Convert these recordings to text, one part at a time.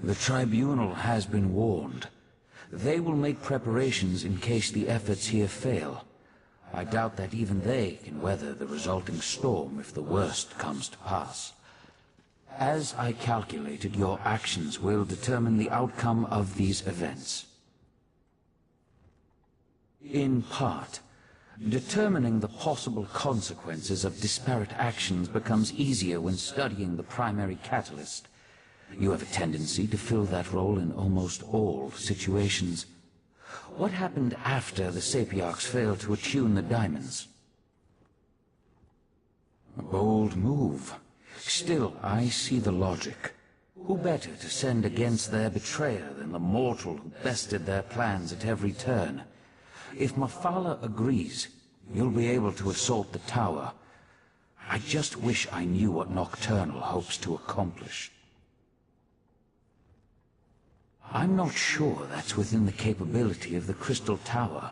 The Tribunal has been warned. They will make preparations in case the efforts here fail. I doubt that even they can weather the resulting storm if the worst comes to pass. As I calculated, your actions will determine the outcome of these events. In part, determining the possible consequences of disparate actions becomes easier when studying the primary catalyst. You have a tendency to fill that role in almost all situations. What happened after the Sapiarchs failed to attune the diamonds? A bold move. Still, I see the logic. Who better to send against their betrayer than the mortal who bested their plans at every turn? If Mafala agrees, you'll be able to assault the tower. I just wish I knew what Nocturnal hopes to accomplish. I'm not sure that's within the capability of the Crystal Tower,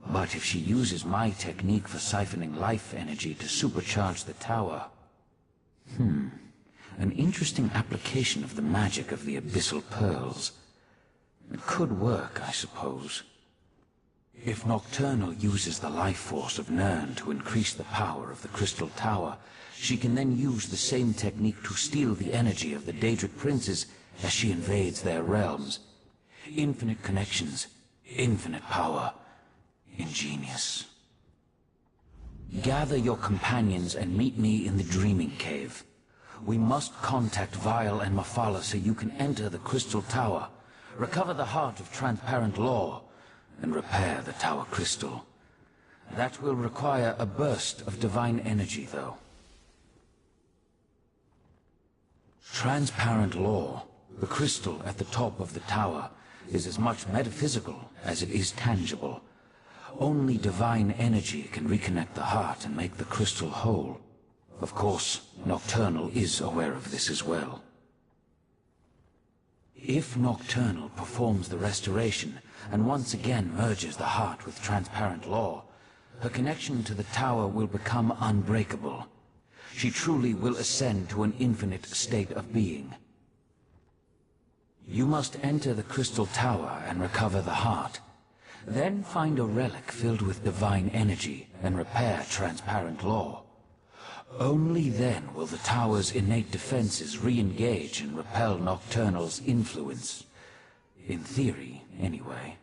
but if she uses my technique for siphoning life energy to supercharge the tower... An interesting application of the magic of the Abyssal Pearls. It could work, I suppose. If Nocturnal uses the life force of Nirn to increase the power of the Crystal Tower, she can then use the same technique to steal the energy of the Daedric Princes as she invades their realms. Infinite connections, infinite power. Ingenious. Gather your companions and meet me in the Dreaming Cave. We must contact Vile and Mafala so you can enter the Crystal Tower, recover the Heart of Transparent Law, and repair the Tower Crystal. That will require a burst of divine energy, though. Transparent Law, the crystal at the top of the tower, is as much metaphysical as it is tangible. Only divine energy can reconnect the heart and make the crystal whole. Of course, Nocturnal is aware of this as well. If Nocturnal performs the restoration and once again merges the heart with Transparent Law, her connection to the tower will become unbreakable. She truly will ascend to an infinite state of being. You must enter the Crystal Tower and recover the heart. Then find a relic filled with divine energy and repair Transparent Law. Only then will the tower's innate defenses re-engage and repel Nocturnal's influence. In theory, anyway.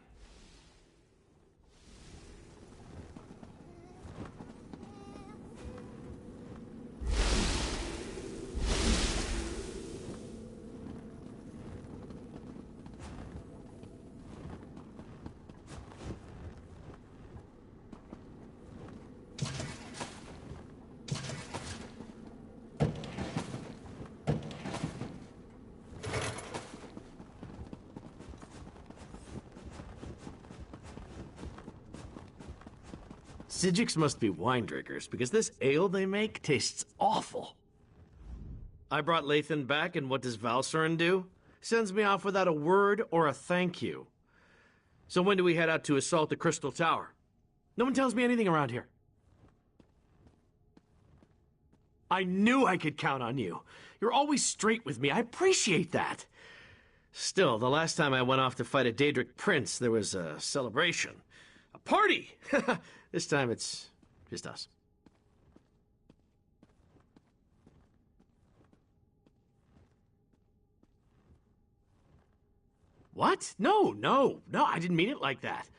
Psijics must be wine drinkers, because this ale they make tastes awful. I brought Lathan back, and what does Valsurin do? Sends me off without a word or a thank you. So when do we head out to assault the Crystal Tower? No one tells me anything around here. I knew I could count on you. You're always straight with me. I appreciate that. Still, the last time I went off to fight a Daedric prince, there was a celebration. A party! This time it's just us. What? No, I didn't mean it like that.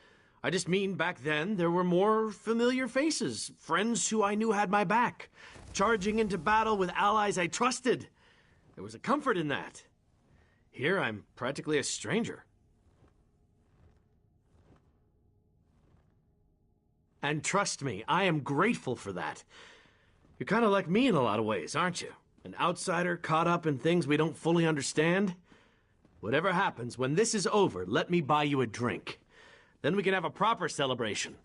I just mean back then there were more familiar faces, friends who I knew had my back, charging into battle with allies I trusted. There was a comfort in that. Here I'm practically a stranger. And trust me, I am grateful for that. You're kind of like me in a lot of ways, aren't you? An outsider caught up in things we don't fully understand. Whatever happens, when this is over, let me buy you a drink. Then we can have a proper celebration.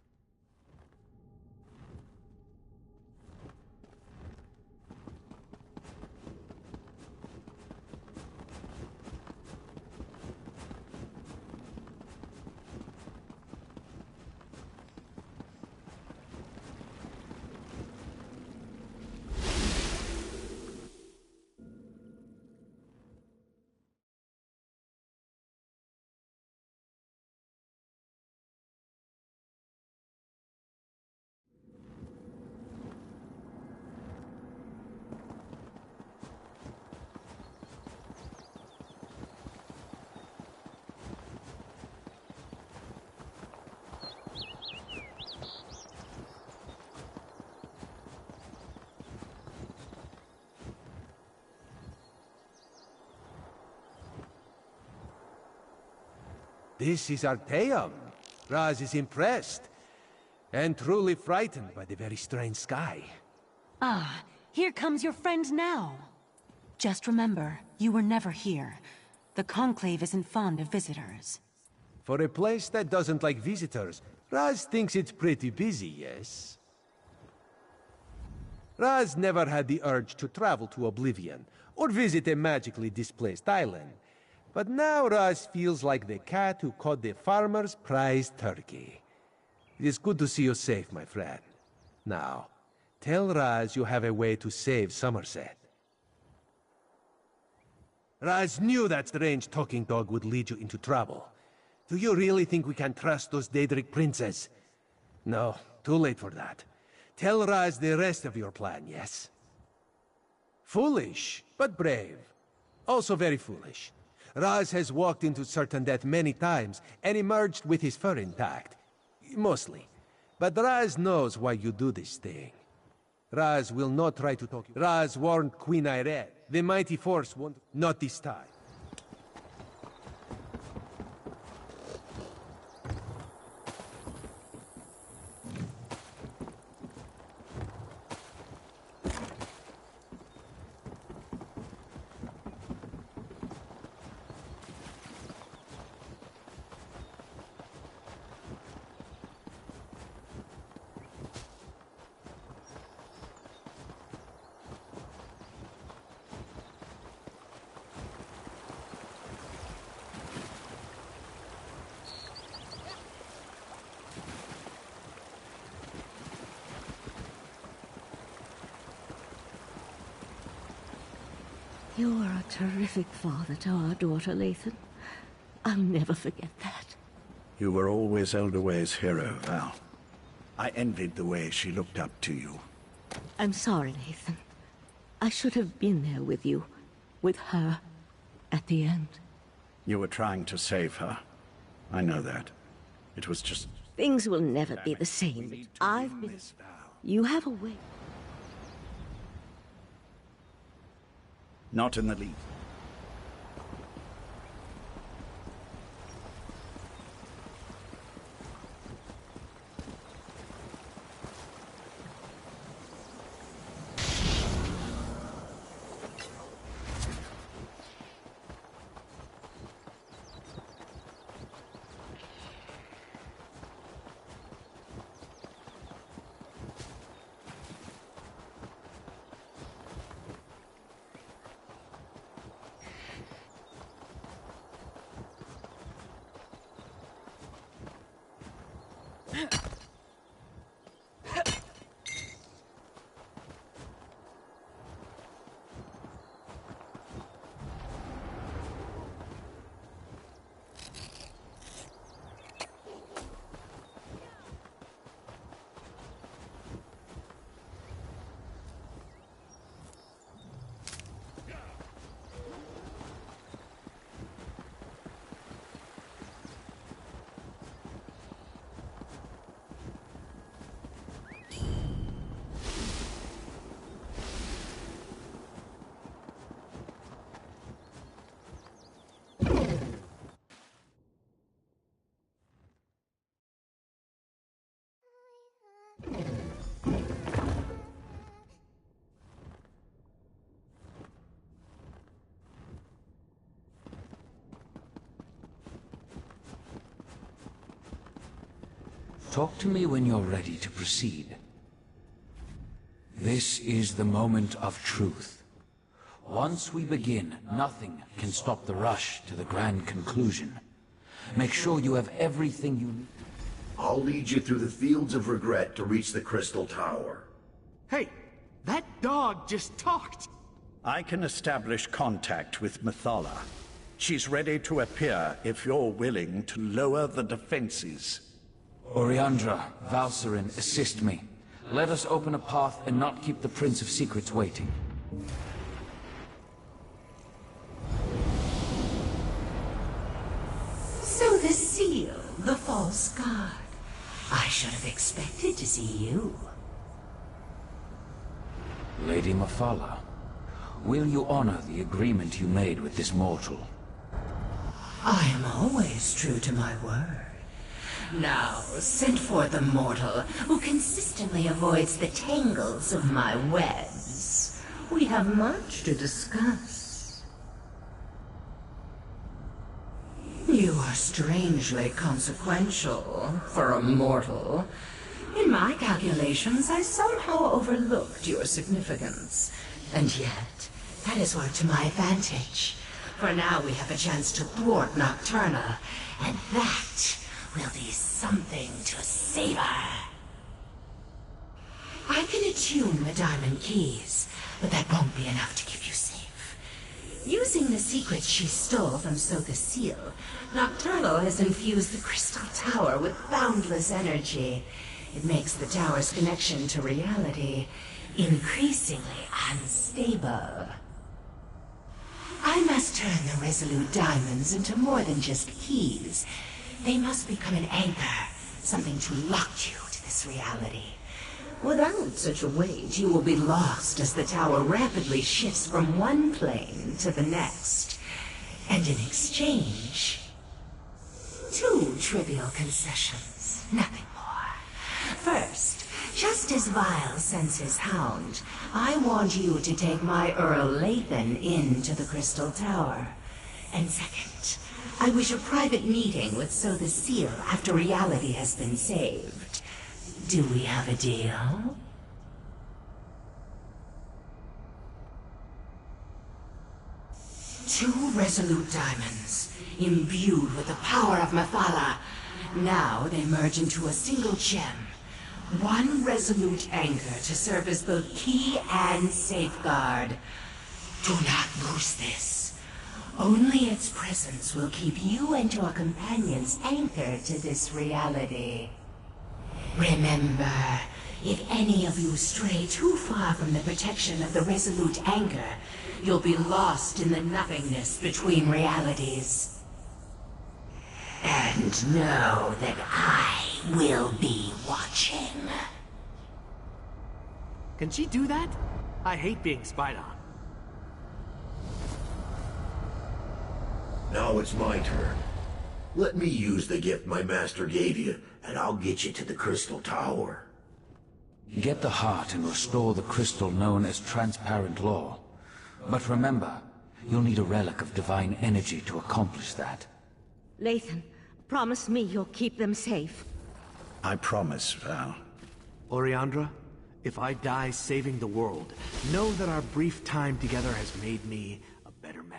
this is Arteum. Raz is impressed, and truly frightened by the very strange sky. Ah, here comes your friend now. Just remember, you were never here. The Conclave isn't fond of visitors. For a place that doesn't like visitors, Raz thinks it's pretty busy, yes? Raz never had the urge to travel to Oblivion, or visit a magically displaced island. But now Raz feels like the cat who caught the farmer's prized turkey. It is good to see you safe, my friend. Now, tell Raz you have a way to save Somerset. Raz knew that strange talking dog would lead you into trouble. Do you really think we can trust those Daedric princes? No, too late for that. Tell Raz the rest of your plan, yes? Foolish, but brave. Also very foolish. Raz has walked into certain death many times and emerged with his fur intact. Mostly. But Raz knows why you do this thing. Raz will not try to talk you. Raz warned Queen Irene. The mighty force won't... Not this time. You are a terrific father to our daughter, Lathan. I'll never forget that. You were always Elderway's hero, Val. I envied the way she looked up to you. I'm sorry, Lathan. I should have been there with you, with her, at the end. You were trying to save her. I know that. It was just... Things will never be the same. I've been... Miss Val. You have a way. Not in the least. Talk to me when you're ready to proceed. This is the moment of truth. Once we begin, nothing can stop the rush to the grand conclusion. Make sure you have everything you need. I'll lead you through the fields of regret to reach the Crystal Tower. Hey, that dog just talked. I can establish contact with Methala. She's ready to appear if you're willing to lower the defenses. Oriandra, Valsarin, assist me. Let us open a path and not keep the Prince of Secrets waiting. So the seal, the false guard. I should have expected to see you. Lady Methala, will you honor the agreement you made with this mortal? I am always true to my word. Now, send forth a mortal who consistently avoids the tangles of my webs. We have much to discuss. You are strangely consequential for a mortal. In my calculations, I somehow overlooked your significance. And yet, that has worked to my advantage. For now we have a chance to thwart Nocturnal, and that will be something to savor. I can attune the diamond keys, but that won't be enough to keep you safe. Using the secrets she stole from So the Seal, Nocturnal has infused the Crystal Tower with boundless energy. It makes the tower's connection to reality increasingly unstable. I must turn the Resolute Diamonds into more than just keys. They must become an anchor, something to lock you to this reality. Without such a weight, you will be lost as the tower rapidly shifts from one plane to the next. And in exchange, 2 trivial concessions, nothing more. First, just as Vile sends his hound, I want you to take my Earl Lathan into the Crystal Tower. And second, I wish a private meeting with So the Seal after reality has been saved. Do we have a deal? Two resolute diamonds, imbued with the power of Methala. Now they merge into a single gem. One resolute anchor to serve as both key and safeguard. Do not lose this. Only its presence will keep you and your companions anchored to this reality. Remember, if any of you stray too far from the protection of the resolute anchor, you'll be lost in the nothingness between realities. And know that I will be watching. Can she do that? I hate being spied on. Now it's my turn. Let me use the gift my master gave you, and I'll get you to the Crystal Tower. Get the heart and restore the crystal known as transparent law. But remember, you'll need a relic of divine energy to accomplish that. Lathan, promise me you'll keep them safe. I promise, Val. Oriandra, if I die saving the world, know that our brief time together has made me a better man.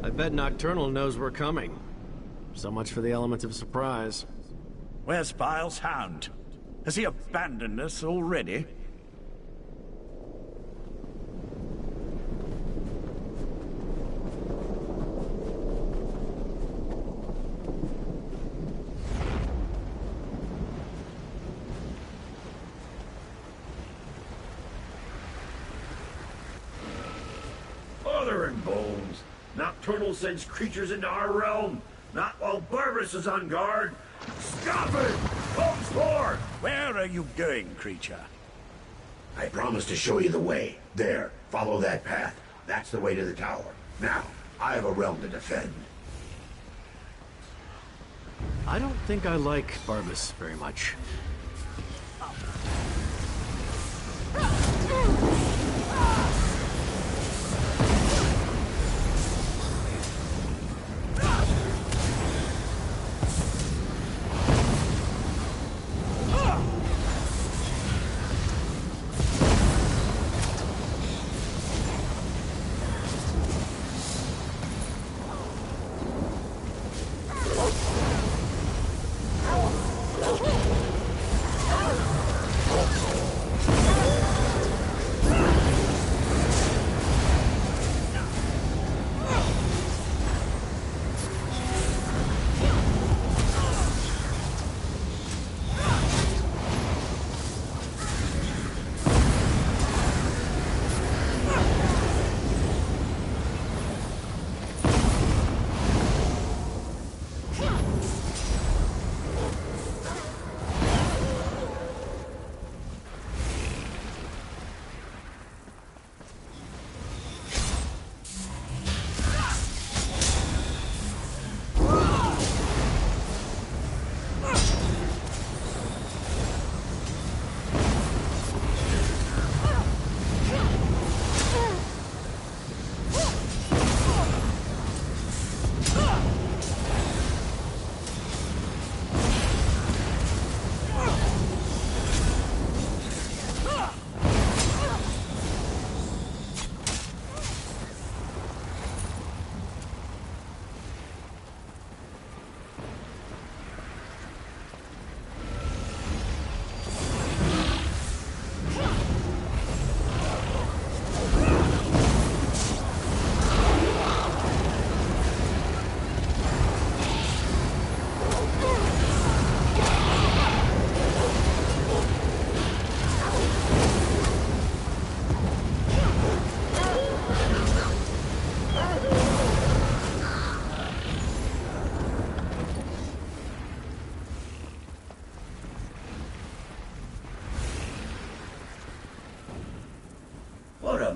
I bet Nocturnal knows we're coming. So much for the element of surprise. Where's Vile's hound? Has he abandoned us already? Mother and bones! Nocturnal sends creatures into our realm, not while Barbarous is on guard. Stop it! Holmes for! Where are you going, creature? I promised to show you the way. There, follow that path. That's the way to the tower. Now, I have a realm to defend. I don't think I like Barbas very much.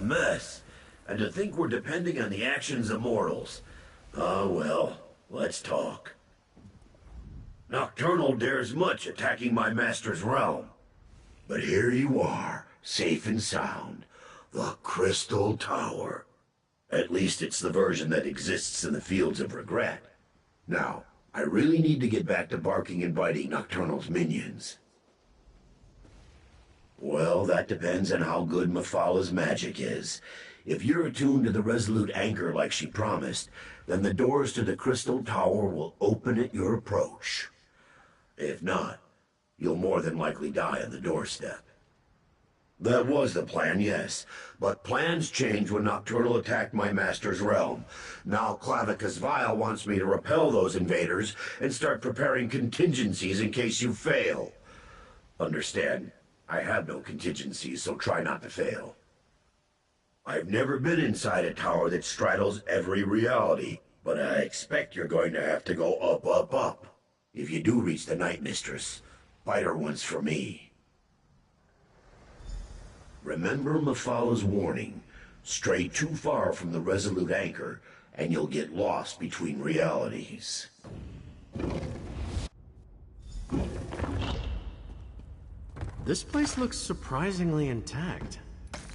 mess. And to think we're depending on the actions of mortals. Well, let's talk. Nocturnal dares much attacking my master's realm. But here you are, safe and sound. The Crystal Tower. At least it's the version that exists in the Fields of Regret. Now, I really need to get back to barking and biting Nocturnal's minions. Well, that depends on how good Mephila's magic is. If you're attuned to the Resolute Anchor like she promised, then the doors to the Crystal Tower will open at your approach. If not, you'll more than likely die on the doorstep. That was the plan, yes. But plans change when Nocturnal attacked my master's realm. Now Clavicus Vile wants me to repel those invaders and start preparing contingencies in case you fail. Understand, I have no contingencies, so try not to fail. I've never been inside a tower that straddles every reality, but I expect you're going to have to go up, up, up. If you do reach the Night Mistress, bite her once for me. Remember Mephila's warning. Stray too far from the Resolute Anchor, and you'll get lost between realities. This place looks surprisingly intact.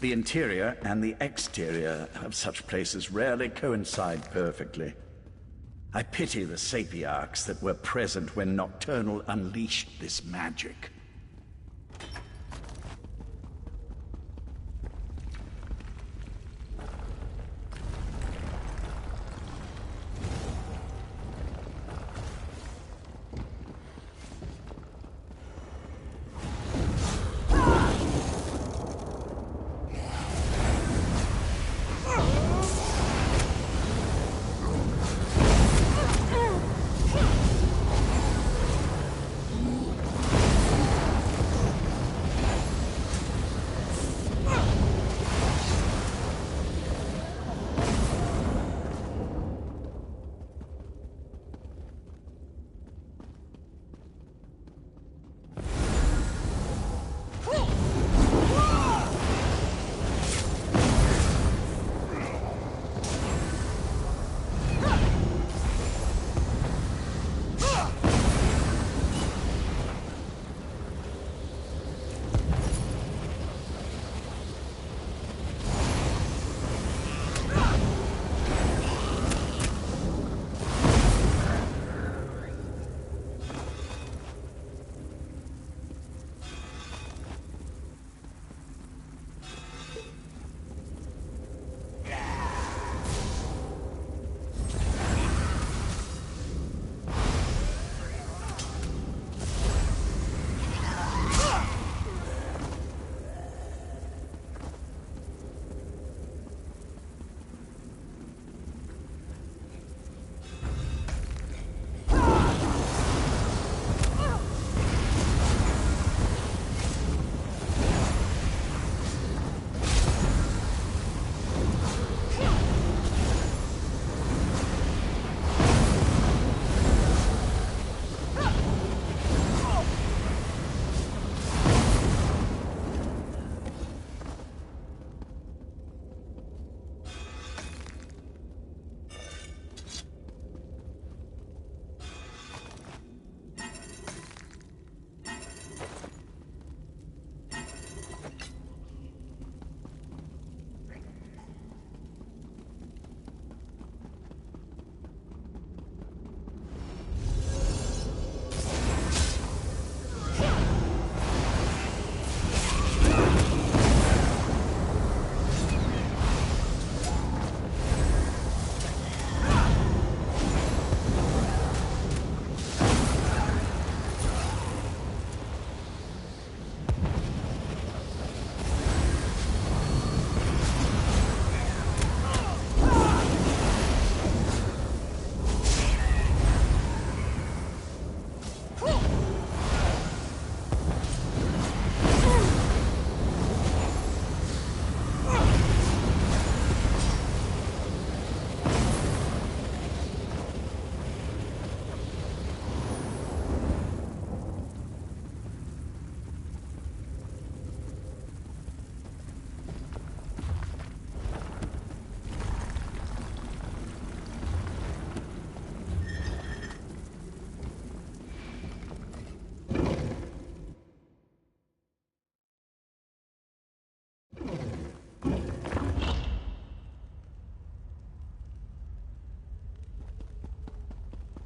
The interior and the exterior of such places rarely coincide perfectly. I pity the sapiarchs that were present when Nocturnal unleashed this magic.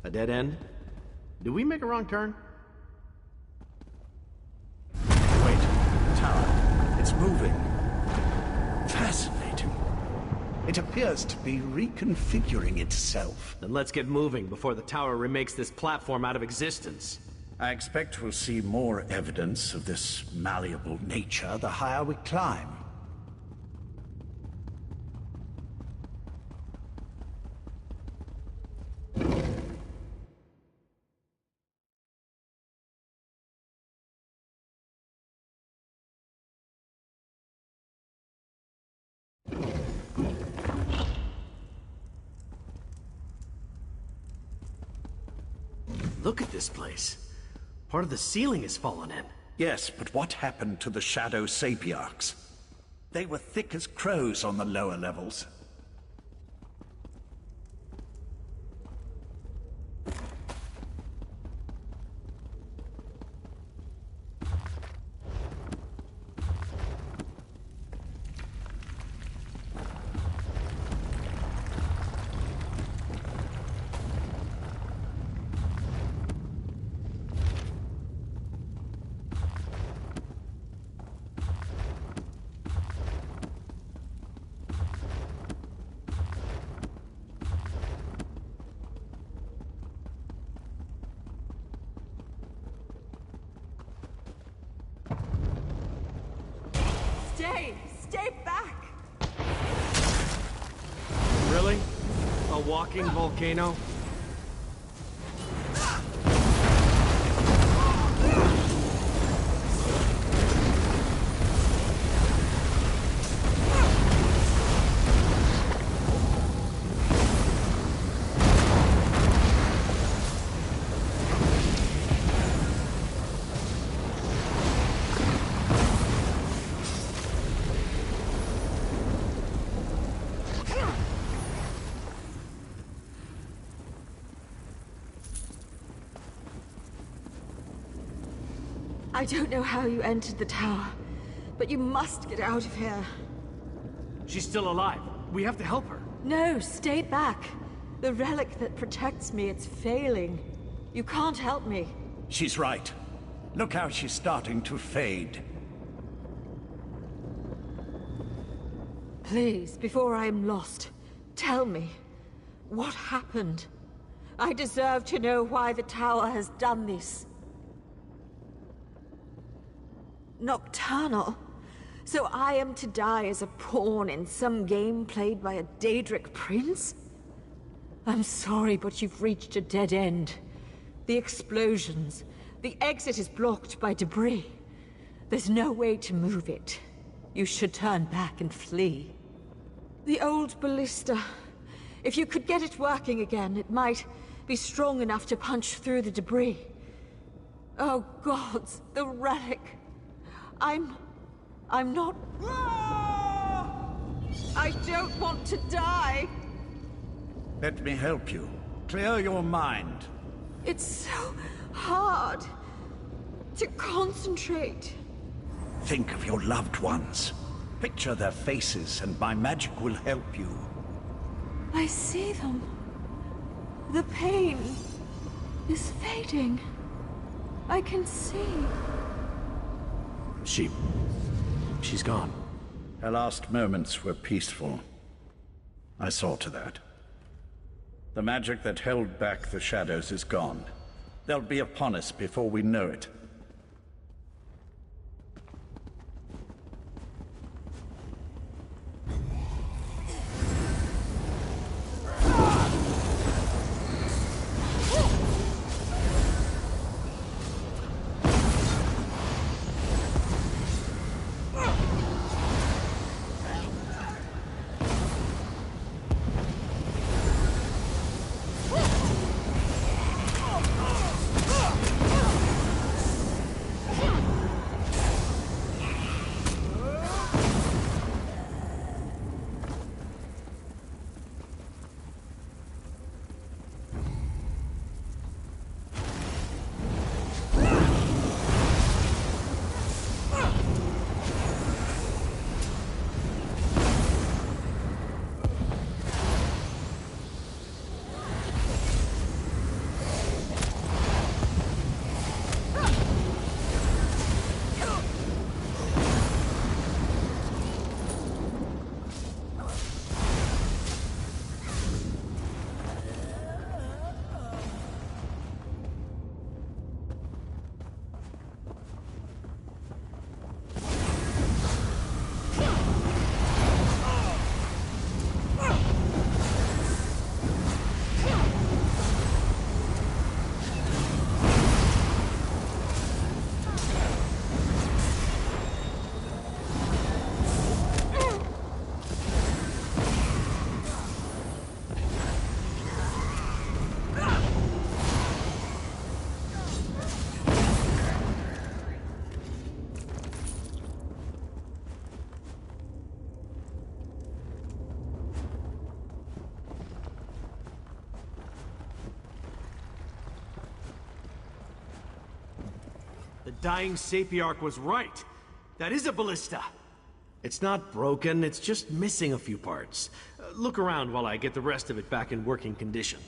A dead end? Did we make a wrong turn? Wait, the tower. It's moving. Fascinating. It appears to be reconfiguring itself. Then let's get moving before the tower remakes this platform out of existence. I expect we'll see more evidence of this malleable nature the higher we climb. Look at this place. Part of the ceiling has fallen in. Yes, but what happened to the shadow sapiarchs? They were thick as crows on the lower levels. Stay back! Really? A walking volcano? I don't know how you entered the tower, but you must get out of here. She's still alive. We have to help her. No, stay back. The relic that protects me, it's failing. You can't help me. She's right. Look how she's starting to fade. Please, before I am lost, tell me, what happened? I deserve to know why the tower has done this. Nocturnal? So I am to die as a pawn in some game played by a Daedric prince? I'm sorry, but you've reached a dead end. The explosions. The exit is blocked by debris. There's no way to move it. You should turn back and flee. The old ballista. If you could get it working again, it might be strong enough to punch through the debris. Oh gods, the relic. I'm not... I don't want to die! Let me help you. Clear your mind. It's so hard to concentrate. Think of your loved ones. Picture their faces, and my magic will help you. I see them. The pain is fading. I can see. She's gone. Her last moments were peaceful. I saw to that. The magic that held back the shadows is gone. They'll be upon us before we know it. dying Sapiarch was right. That is a ballista. It's not broken, it's just missing a few parts. Look around while I get the rest of it back in working condition.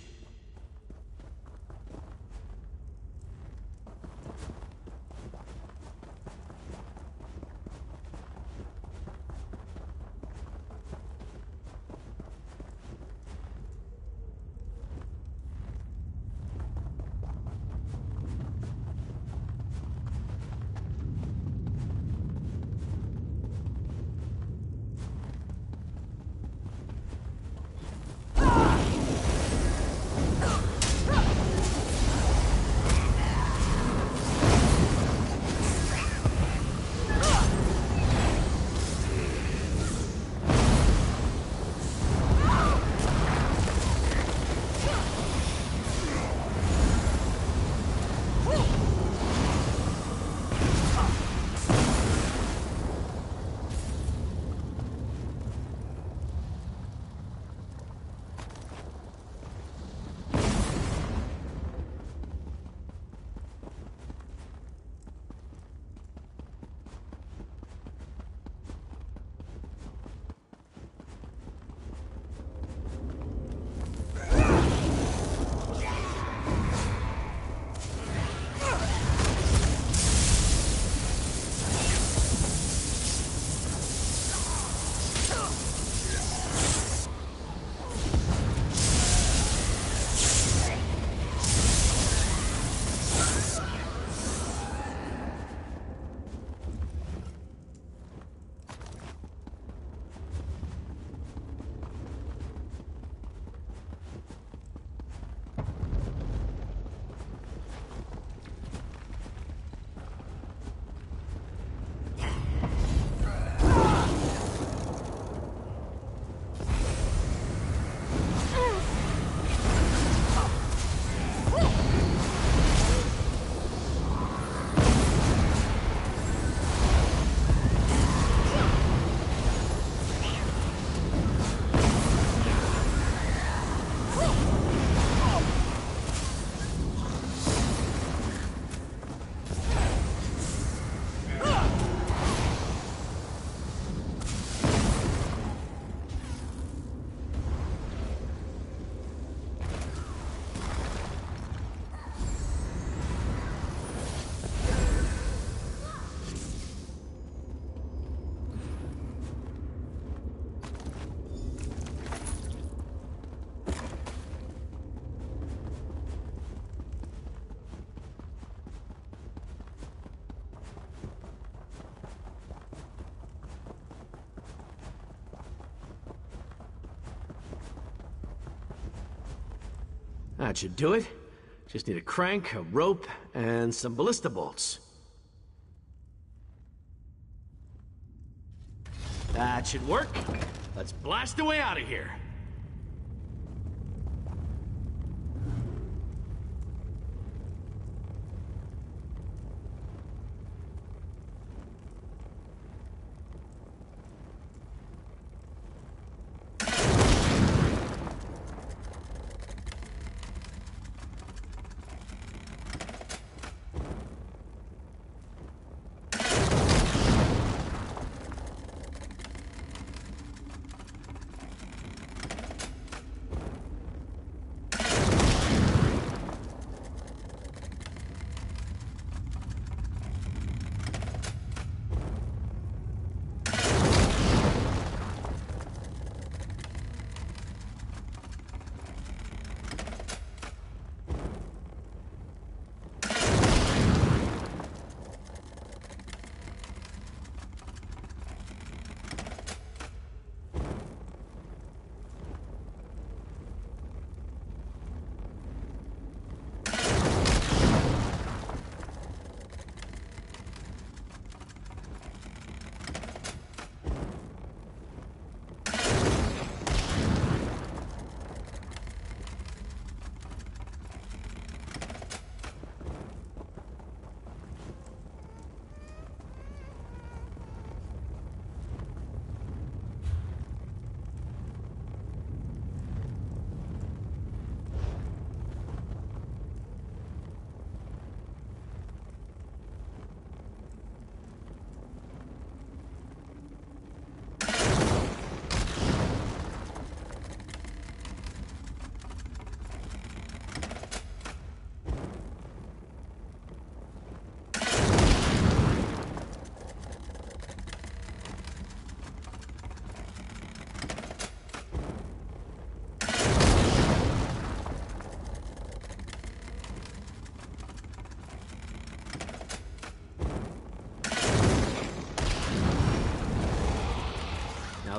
That should do it. Just need a crank, a rope, and some ballista bolts. That should work. Let's blast away out of here.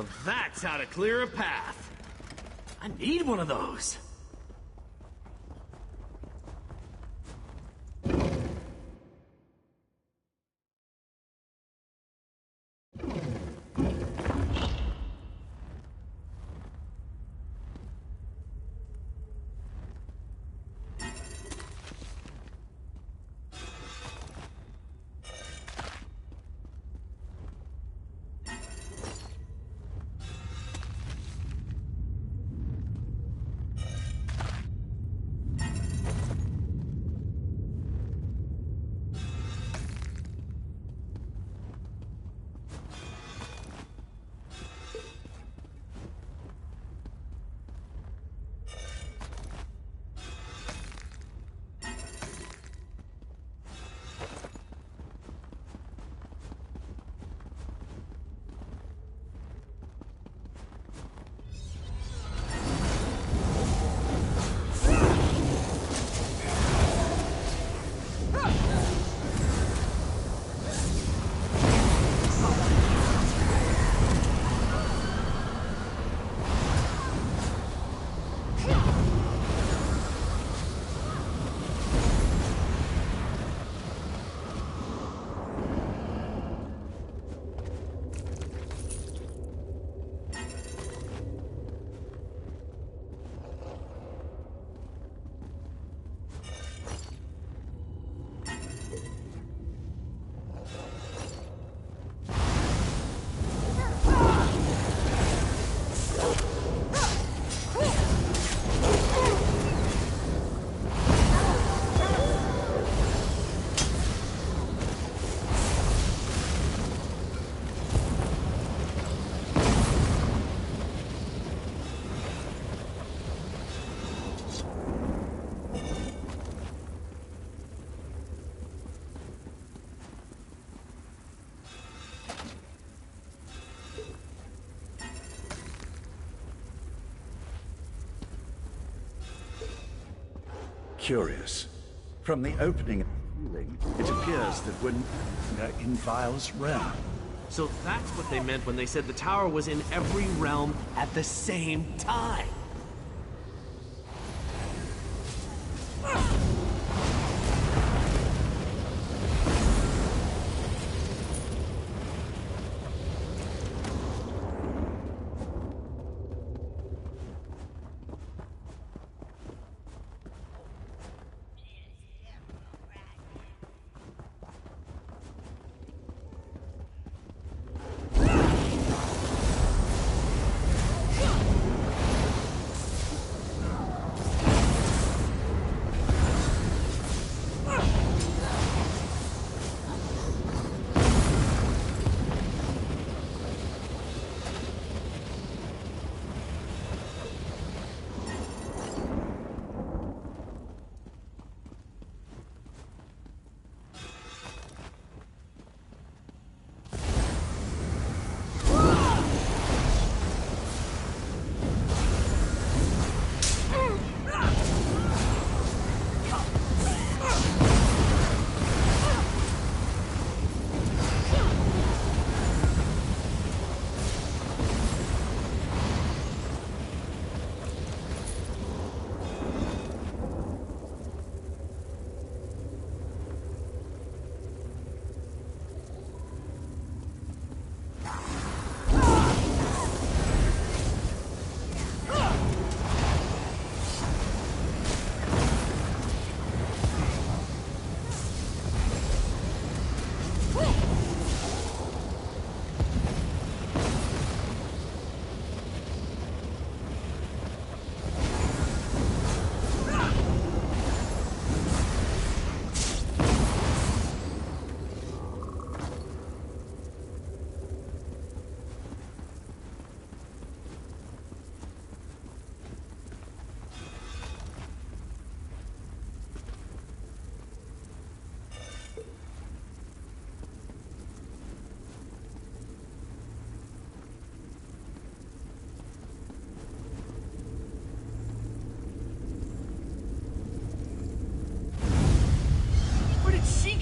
Now that's how to clear a path. I need one of those. Curious. From the opening of the ceiling, it appears that we're no longer in Vile's realm. So that's what they meant when they said the tower was in every realm at the same time.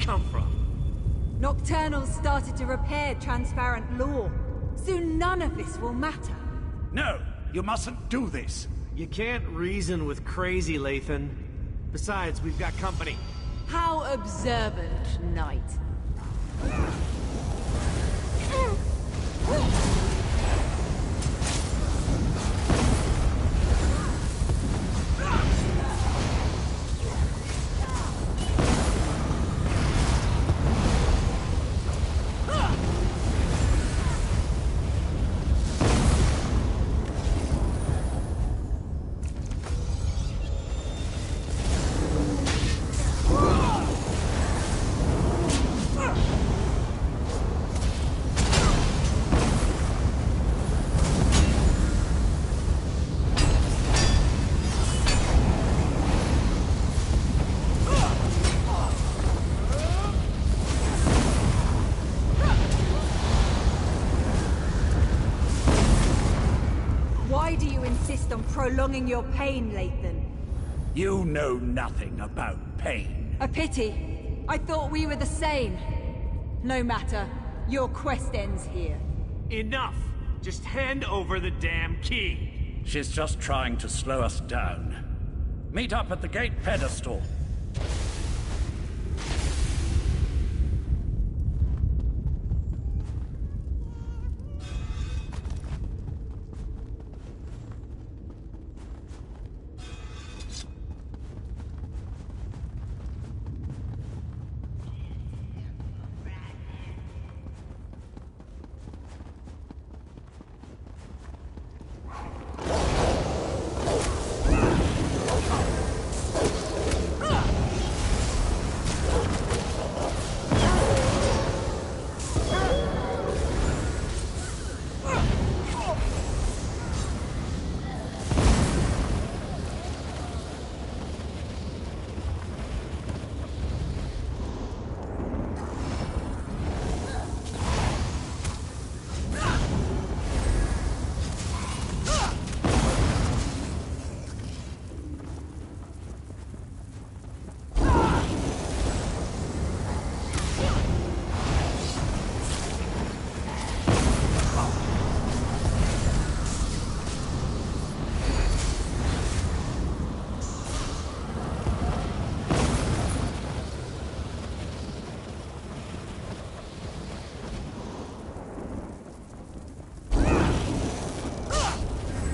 Come from? Nocturnal started to repair transparent law. Soon none of this will matter. No, you mustn't do this. You can't reason with crazy, Lathan. Besides, we've got company. How observant, Knight. Why do you insist on prolonging your pain, Lathan? You know nothing about pain. A pity. I thought we were the same. No matter. Your quest ends here. Enough! Just hand over the damn key. She's just trying to slow us down. Meet up at the gate pedestal.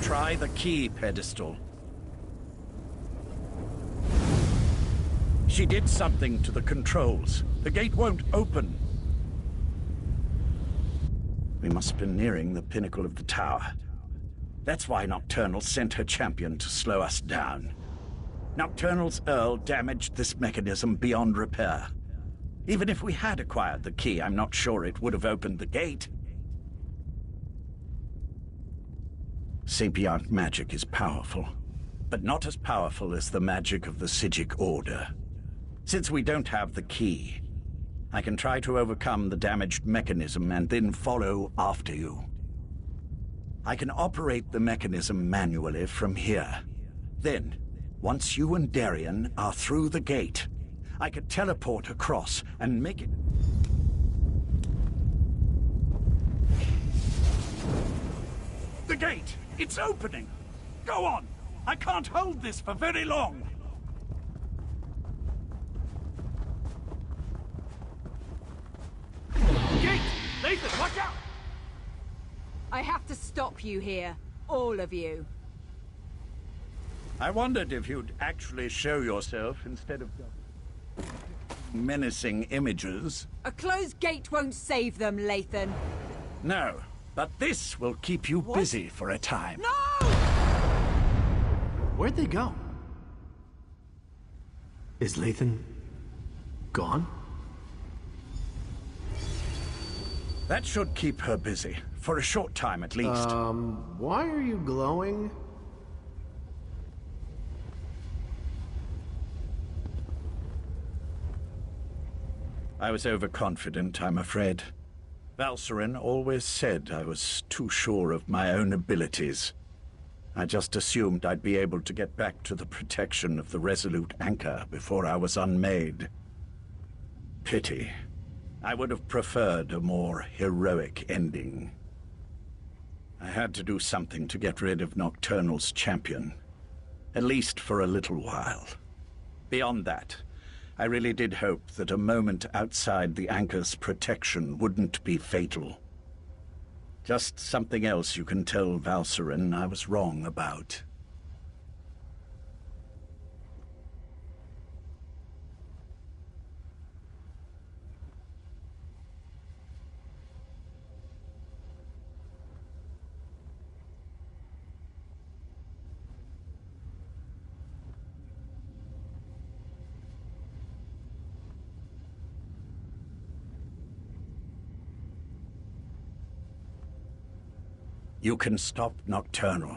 Try the key pedestal. She did something to the controls. The gate won't open. We must be nearing the pinnacle of the tower. That's why Nocturnal sent her champion to slow us down. Nocturnal's Earl damaged this mechanism beyond repair. Even if we had acquired the key, I'm not sure it would have opened the gate. Sapient magic is powerful, but not as powerful as the magic of the Psijic Order. Since we don't have the key, I can try to overcome the damaged mechanism and then follow after you. I can operate the mechanism manually from here. Then, once you and Darien are through the gate, I could teleport across and make it... The gate! It's opening! Go on! I can't hold this for very long! Gate! Lathan, watch out! I have to stop you here. All of you. I wondered if you'd actually show yourself instead of menacing images. A closed gate won't save them, Lathan. No, but this will keep you busy for a time. No! Where'd they go? Is Lathan gone? That should keep her busy, for a short time at least. Why are you glowing? I was overconfident, I'm afraid. Valcerin always said I was too sure of my own abilities. I just assumed I'd be able to get back to the protection of the Resolute Anchor before I was unmade. Pity. I would have preferred a more heroic ending. I had to do something to get rid of Nocturnal's champion. At least for a little while. Beyond that, I really did hope that a moment outside the Anchor's protection wouldn't be fatal. Just something else you can tell Valcerin I was wrong about. You can stop Nocturnal.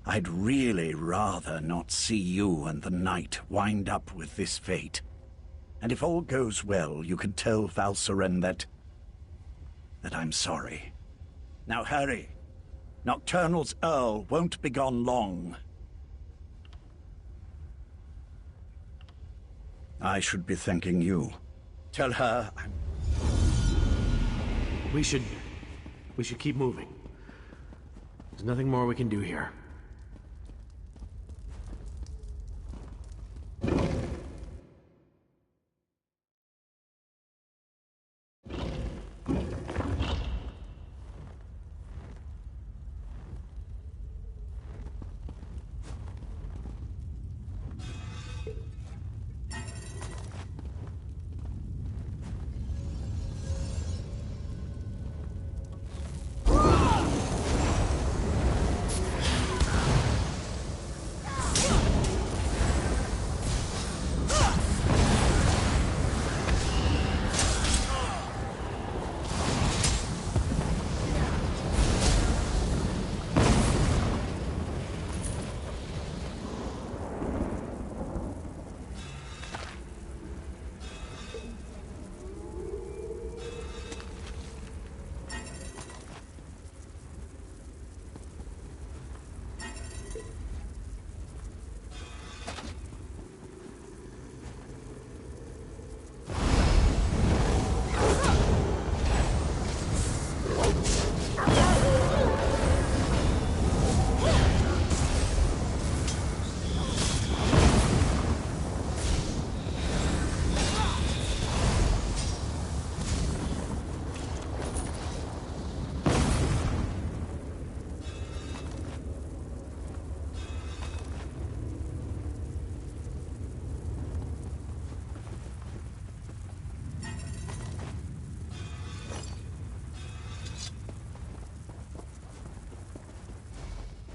I'd really rather not see you and the Knight wind up with this fate. And if all goes well, you can tell Valcerin that I'm sorry. Now hurry. Nocturnal's Earl won't be gone long. I should be thanking you. Tell her I'm... We should keep moving. There's nothing more we can do here.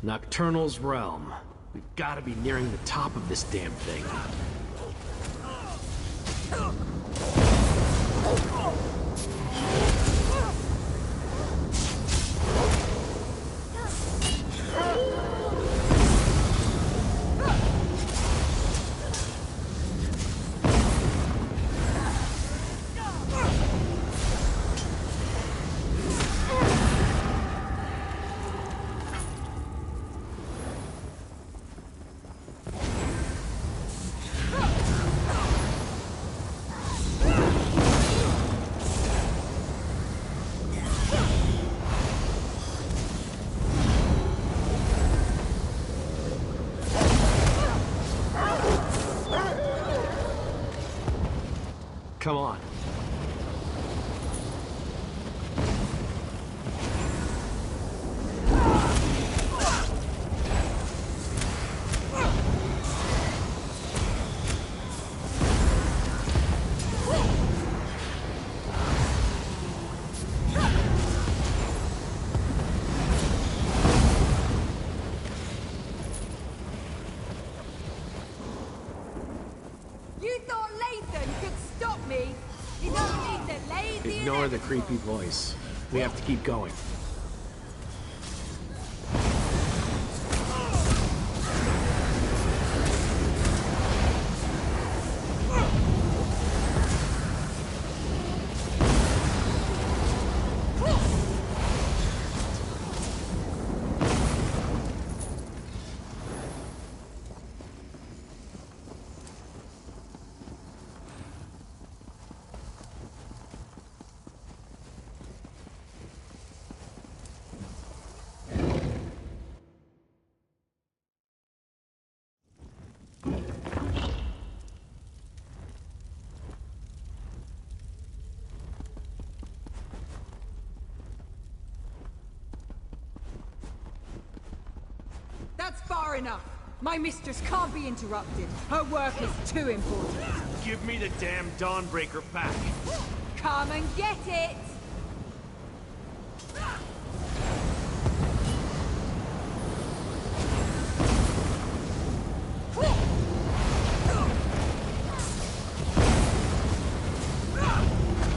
Nocturnal's realm. We've got to be nearing the top of this damn thing. Come on. Ignore the creepy voice. We have to keep going. Far enough. My mistress can't be interrupted. Her work is too important. Give me the damn Dawnbreaker back. Come and get it!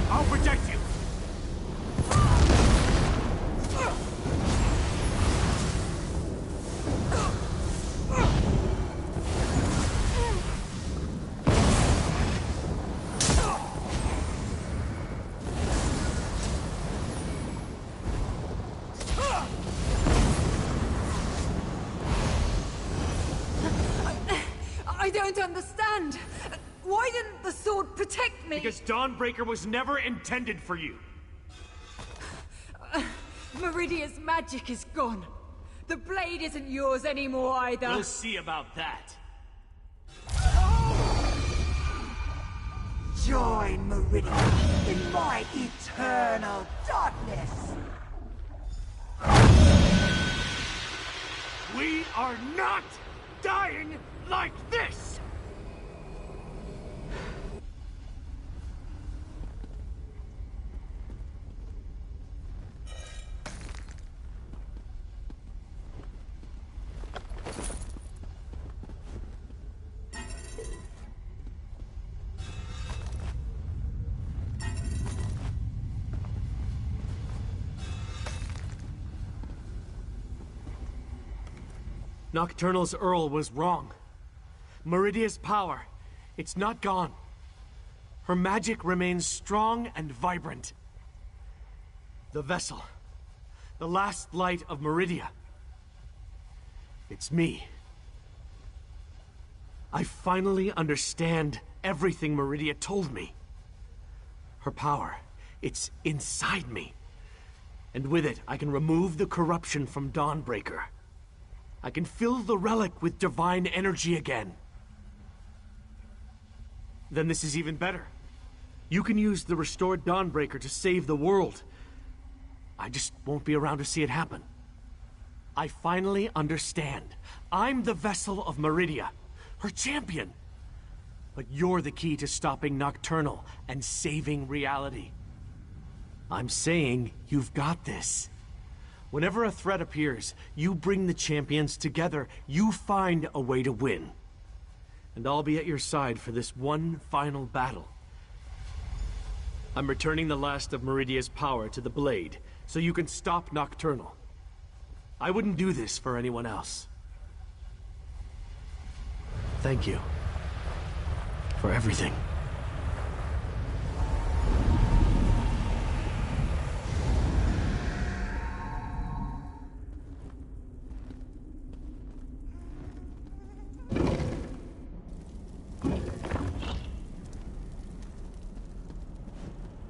I'll protect you. I don't understand. Why didn't the sword protect me? Because Dawnbreaker was never intended for you. Meridia's magic is gone. The blade isn't yours anymore either. We'll see about that. Join Meridia in my eternal darkness! We are not dying like this! Nocturnal's Earl was wrong. Meridia's power, it's not gone. Her magic remains strong and vibrant. The vessel, the last light of Meridia. It's me. I finally understand everything Meridia told me. Her power, it's inside me. And with it, I can remove the corruption from Dawnbreaker. I can fill the relic with divine energy again. Then this is even better. You can use the restored Dawnbreaker to save the world. I just won't be around to see it happen. I finally understand. I'm the vessel of Meridia, her champion. But you're the key to stopping Nocturnal and saving reality. I'm saying you've got this. Whenever a threat appears, you bring the champions together. You find a way to win. And I'll be at your side for this one final battle. I'm returning the last of Meridia's power to the blade, so you can stop Nocturnal. I wouldn't do this for anyone else. Thank you. For everything.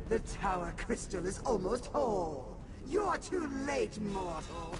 The tower crystal is almost whole. You're too late, mortal.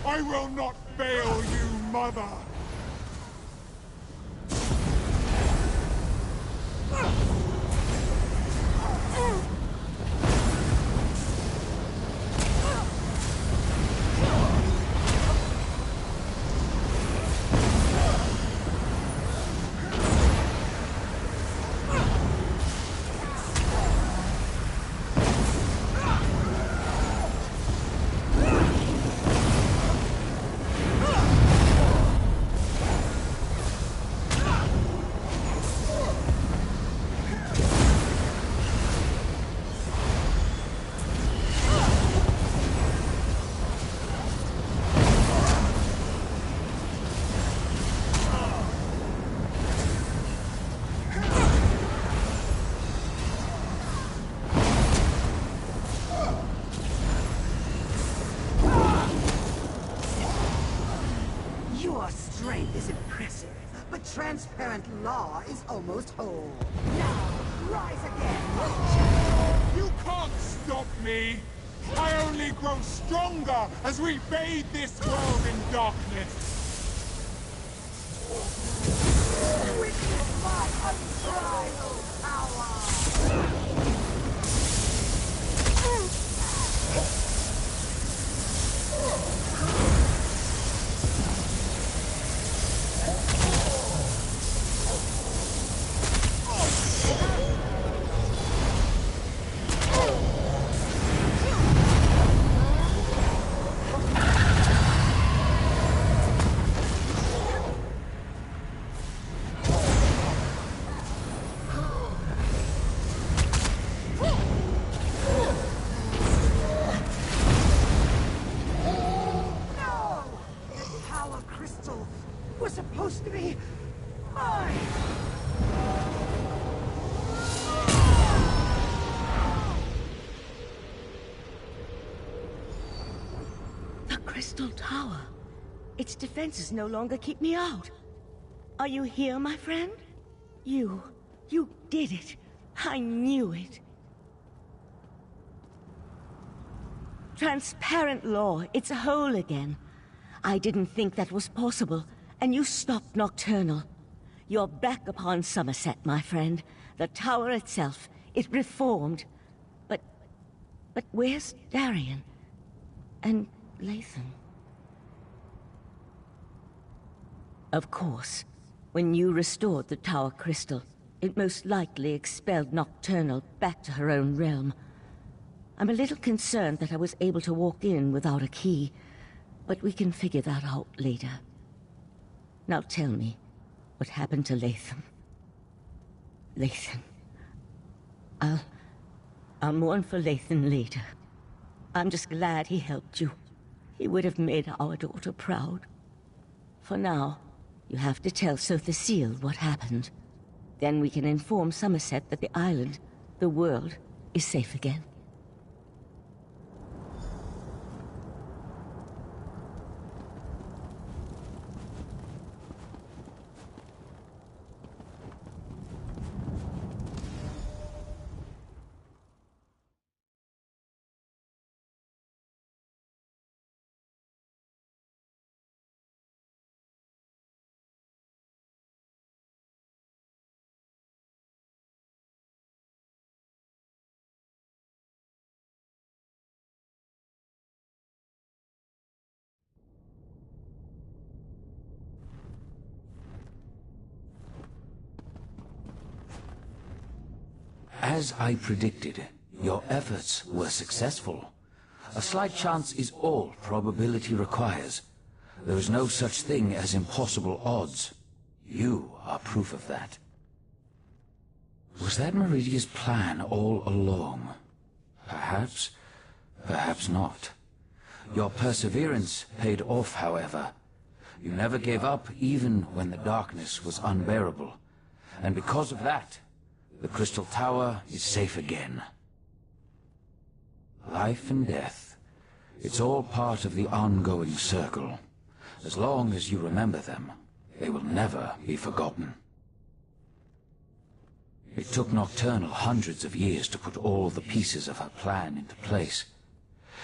I will not fail you, Mother! Your strength is impressive, but transparent law is almost whole. Now, rise again! You can't stop me! I only grow stronger as we bathe this world in darkness! Witness my unbridled power! Was supposed to be mine! The Crystal Tower. Its defenses no longer keep me out. Are you here, my friend? You did it. I knew it. Transparent law. It's whole again. I didn't think that was possible, and you stopped Nocturnal. You're back upon Somerset, my friend. The tower itself, it reformed. But where's Darian? And Lathan? Of course, when you restored the Tower Crystal, it most likely expelled Nocturnal back to her own realm. I'm a little concerned that I was able to walk in without a key, but we can figure that out later. Now tell me, what happened to Lathan? Lathan. I'll mourn for Lathan later. I'm just glad he helped you. He would have made our daughter proud. For now, you have to tell Sir the Seal what happened. Then we can inform Somerset that the island, the world, is safe again. As I predicted, your efforts were successful. A slight chance is all probability requires. There is no such thing as impossible odds. You are proof of that. Was that Meridia's plan all along? Perhaps, perhaps not. Your perseverance paid off, however. You never gave up even when the darkness was unbearable. And because of that, the Crystal Tower is safe again. Life and death, it's all part of the ongoing circle. As long as you remember them, they will never be forgotten. It took Nocturnal hundreds of years to put all the pieces of her plan into place.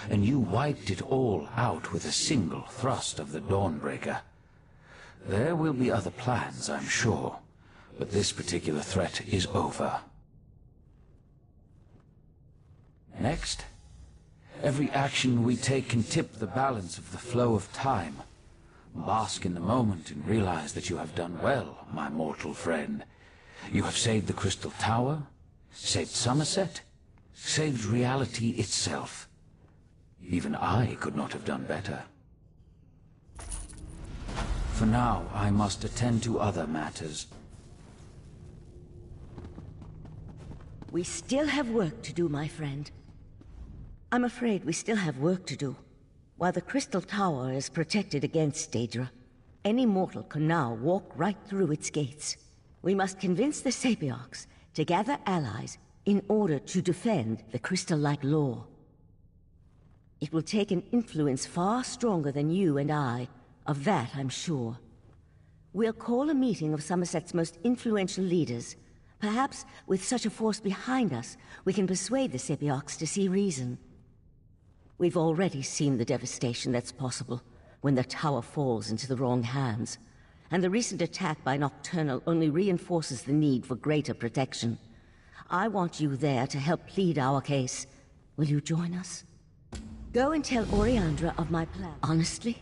and you wiped it all out with a single thrust of the Dawnbreaker. There will be other plans, I'm sure, but this particular threat is over. Next, every action we take can tip the balance of the flow of time. Bask in the moment and realize that you have done well, my mortal friend. You have saved the Crystal Tower, saved Somerset, saved reality itself. Even I could not have done better. For now, I must attend to other matters. We still have work to do, my friend. I'm afraid we still have work to do. While the Crystal Tower is protected against Daedra, any mortal can now walk right through its gates. We must convince the Sapiarchs to gather allies in order to defend the crystal-like law. It will take an influence far stronger than you and I. Of that, I'm sure. We'll call a meeting of Somerset's most influential leaders. Perhaps, with such a force behind us, we can persuade the Sapiarchs to see reason. We've already seen the devastation that's possible when the tower falls into the wrong hands. And the recent attack by Nocturnal only reinforces the need for greater protection. I want you there to help plead our case. Will you join us? Go and tell Oriandra of my plan. Honestly?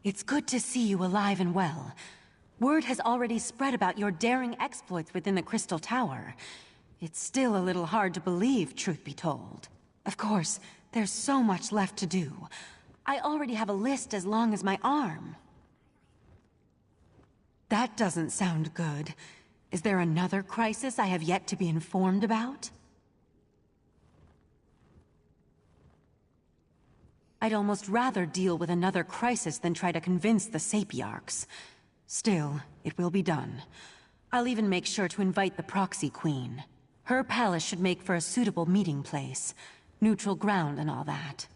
It's good to see you alive and well. Word has already spread about your daring exploits within the Crystal Tower. It's still a little hard to believe, truth be told. Of course, there's so much left to do. I already have a list as long as my arm. That doesn't sound good. Is there another crisis I have yet to be informed about? I'd almost rather deal with another crisis than try to convince the Sapiarchs. Still, it will be done. I'll even make sure to invite the Proxy Queen. Her palace should make for a suitable meeting place. Neutral ground and all that.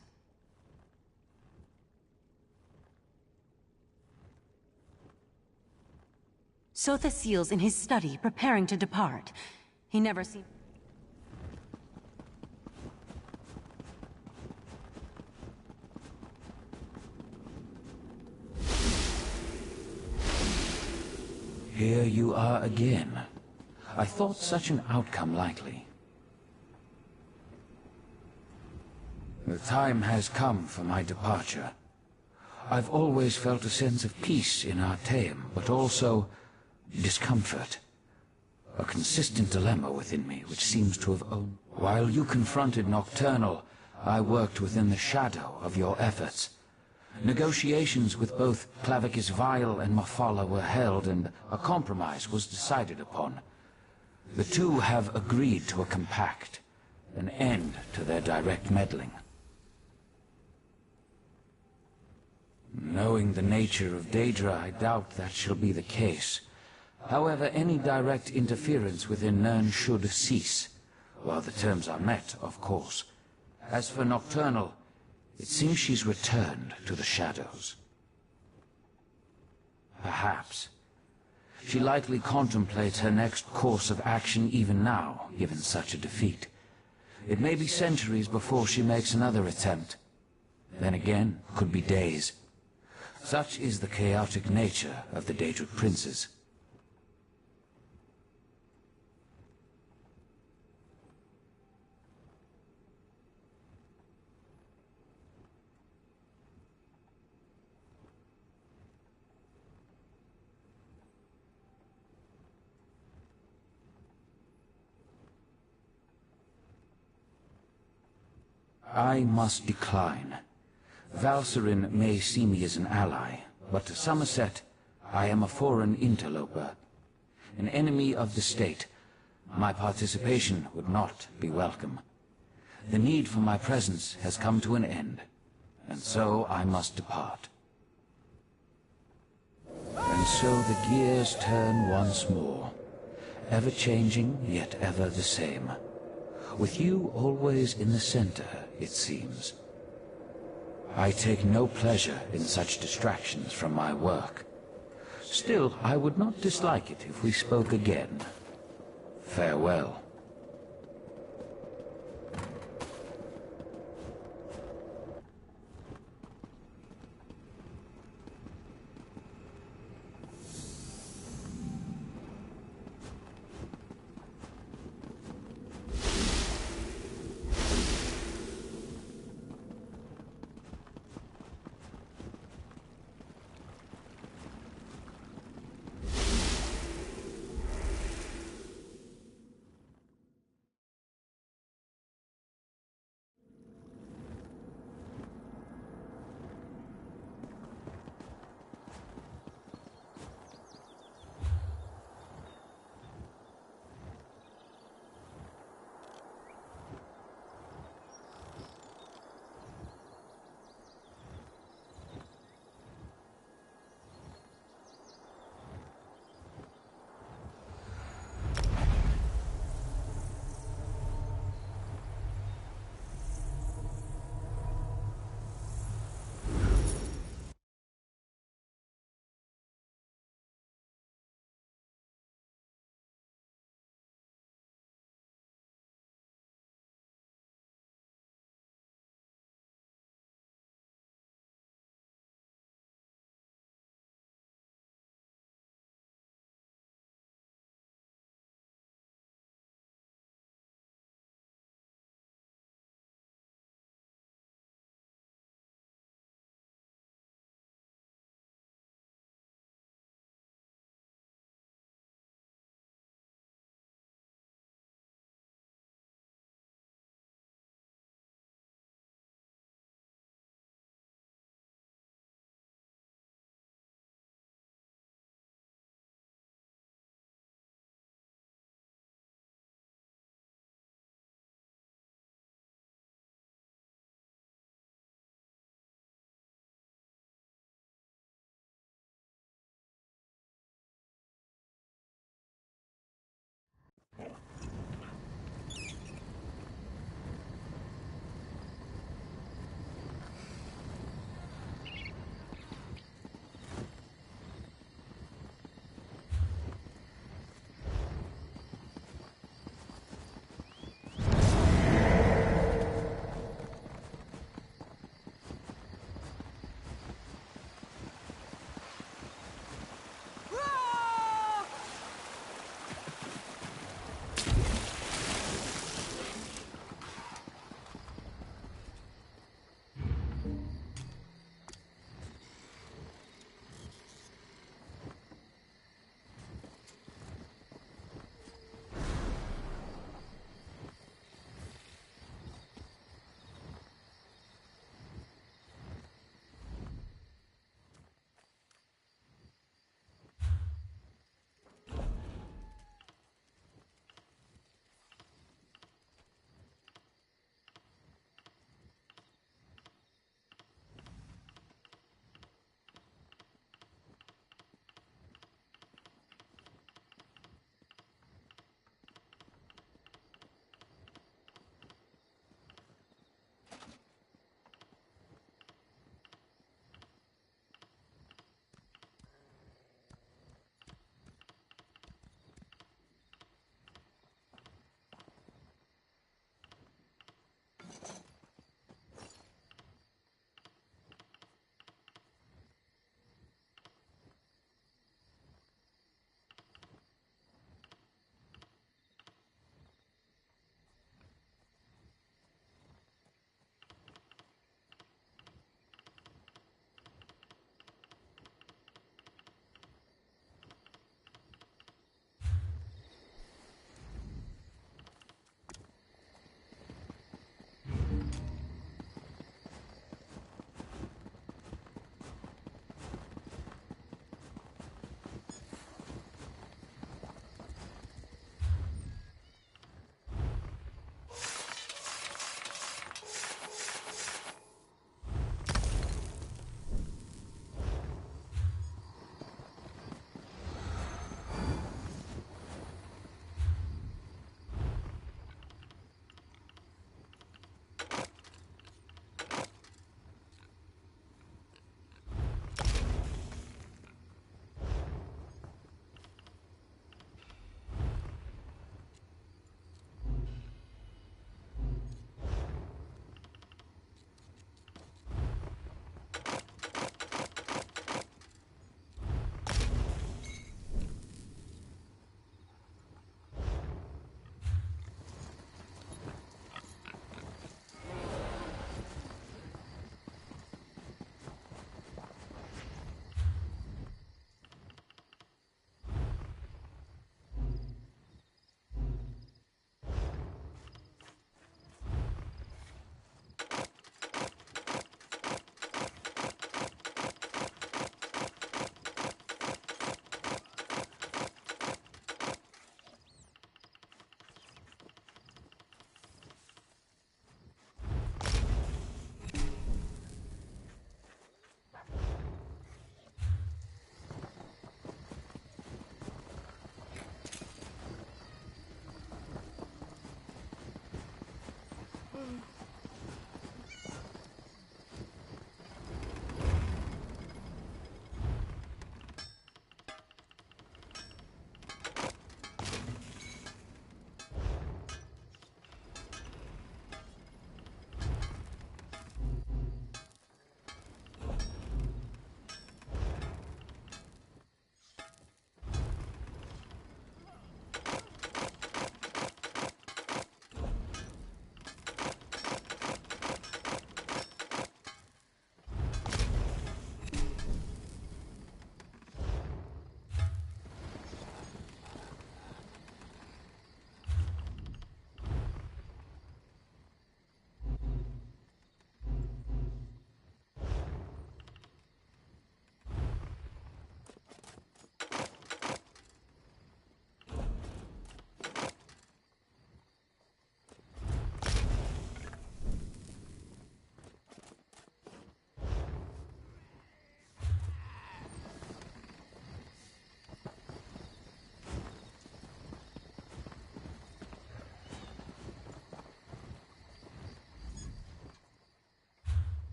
Sothasil's in his study, preparing to depart. He never seemed... Here you are again. I thought such an outcome likely. The time has come for my departure. I've always felt a sense of peace in Artaeum, but also discomfort. A consistent dilemma within me which seems to have owned... While you confronted Nocturnal, I worked within the shadow of your efforts. Negotiations with both Clavicus Vile and Mafala were held, and a compromise was decided upon. The two have agreed to a compact, an end to their direct meddling. Knowing the nature of Daedra, I doubt that shall be the case. However, any direct interference within Nirn should cease, while the terms are met, of course. As for Nocturnal, it seems she's returned to the shadows. Perhaps. She likely contemplates her next course of action even now, given such a defeat. It may be centuries before she makes another attempt. Then again, could be days. Such is the chaotic nature of the Daedric princes. I must decline. Valserin may see me as an ally, but to Somerset, I am a foreign interloper. An enemy of the state. My participation would not be welcome. The need for my presence has come to an end, and so I must depart. And so the gears turn once more, ever-changing, yet ever the same. With you always in the center, it seems. I take no pleasure in such distractions from my work. Still, I would not dislike it if we spoke again. Farewell.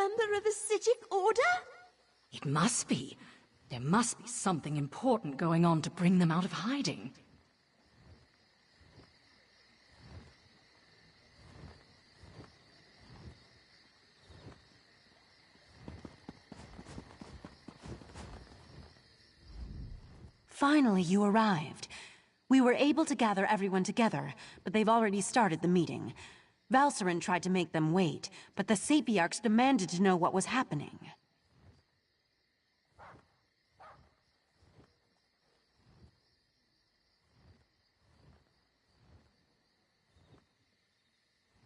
member of the Psijic Order? It must be. There must be something important going on to bring them out of hiding. Finally, you arrived. We were able to gather everyone together, but they've already started the meeting. Valcerin tried to make them wait, but the Sapiarchs demanded to know what was happening.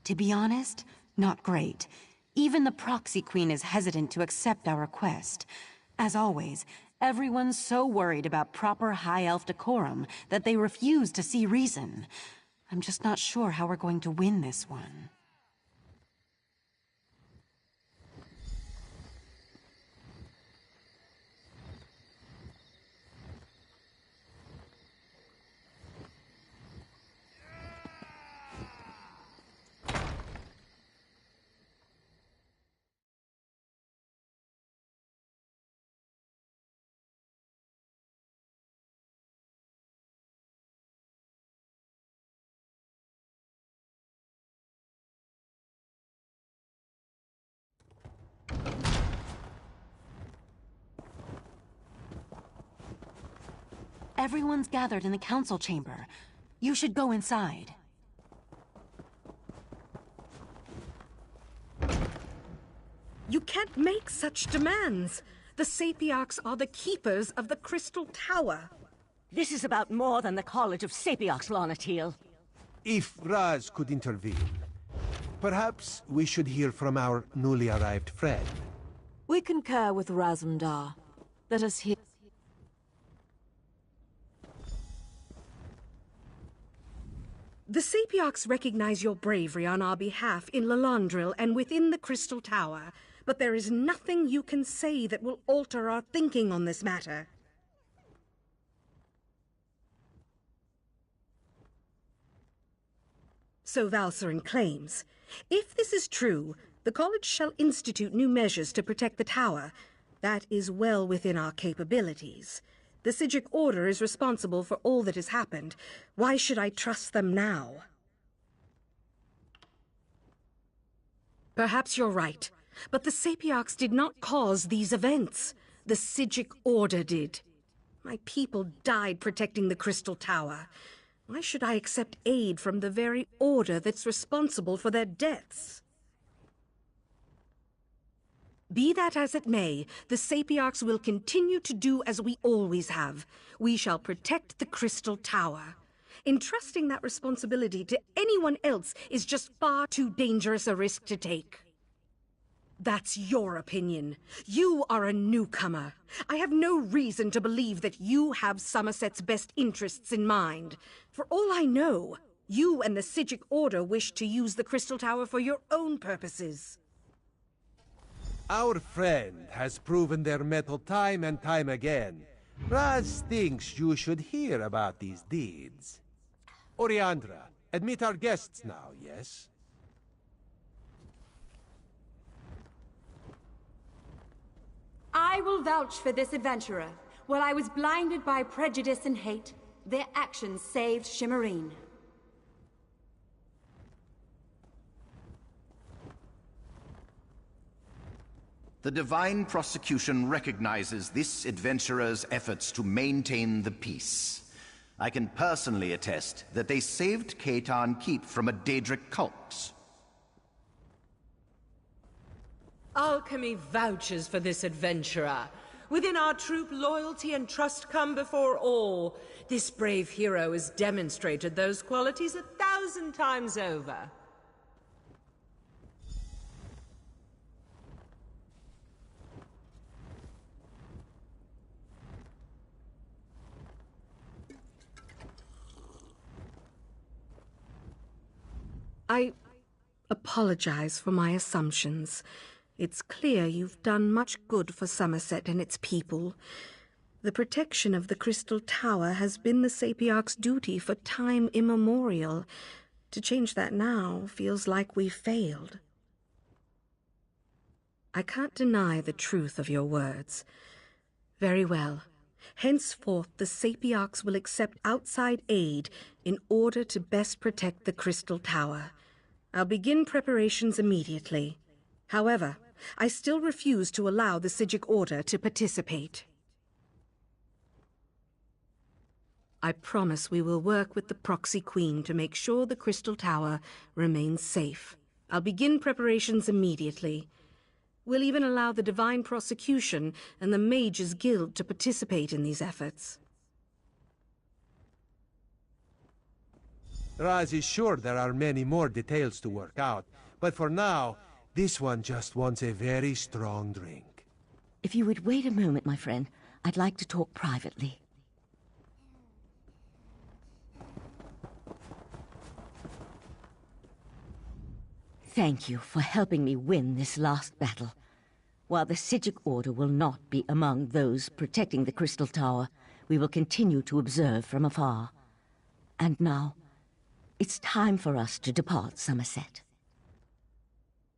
To be honest, not great. Even the Proxy Queen is hesitant to accept our request. As always, everyone's so worried about proper High Elf decorum that they refuse to see reason. I'm just not sure how we're going to win this one. Everyone's gathered in the council chamber. You should go inside. You can't make such demands. The Sapiarchs are the keepers of the Crystal Tower. This is about more than the College of Sapiarchs, Lanatil. If Raz could intervene, perhaps we should hear from our newly arrived friend. We concur with Razumdar. Let us hear. The Sapiarchs recognize your bravery on our behalf in Lalandril and within the Crystal Tower, but there is nothing you can say that will alter our thinking on this matter. So Valcerin claims. If this is true, the College shall institute new measures to protect the Tower. That is well within our capabilities. The Psijic Order is responsible for all that has happened. Why should I trust them now? Perhaps you're right, but the Sapiarchs did not cause these events. The Psijic Order did. My people died protecting the Crystal Tower. Why should I accept aid from the very Order that's responsible for their deaths? Be that as it may, the Sapiarchs will continue to do as we always have. We shall protect the Crystal Tower. Entrusting that responsibility to anyone else is just far too dangerous a risk to take. That's your opinion. You are a newcomer. I have no reason to believe that you have Somerset's best interests in mind. For all I know, you and the Psijic Order wish to use the Crystal Tower for your own purposes. Our friend has proven their mettle time and time again. Raz thinks you should hear about these deeds. Oriandra, admit our guests now, yes? I will vouch for this adventurer. While I was blinded by prejudice and hate, their actions saved Shimmerine. The Divine Prosecution recognizes this adventurer's efforts to maintain the peace. I can personally attest that they saved Kaitan Keep from a Daedric cult. Alchemy vouches for this adventurer. Within our troop, loyalty and trust come before all. This brave hero has demonstrated those qualities 1,000 times over. I apologize for my assumptions. It's clear you've done much good for Somerset and its people. The protection of the Crystal Tower has been the Sapiarch's duty for time immemorial. To change that now feels like we've failed. I can't deny the truth of your words. Very well. Henceforth, the Sapiarchs will accept outside aid in order to best protect the Crystal Tower. I'll begin preparations immediately. However, I still refuse to allow the Psijic Order to participate. I promise we will work with the Proxy Queen to make sure the Crystal Tower remains safe. I'll begin preparations immediately. We'll even allow the Divine Prosecution and the Mages Guild to participate in these efforts. Raz is sure there are many more details to work out, but for now, this one just wants a very strong drink. If you would wait a moment, my friend, I'd like to talk privately. Thank you for helping me win this last battle. While the Psijic Order will not be among those protecting the Crystal Tower, we will continue to observe from afar. And now, it's time for us to depart Somerset.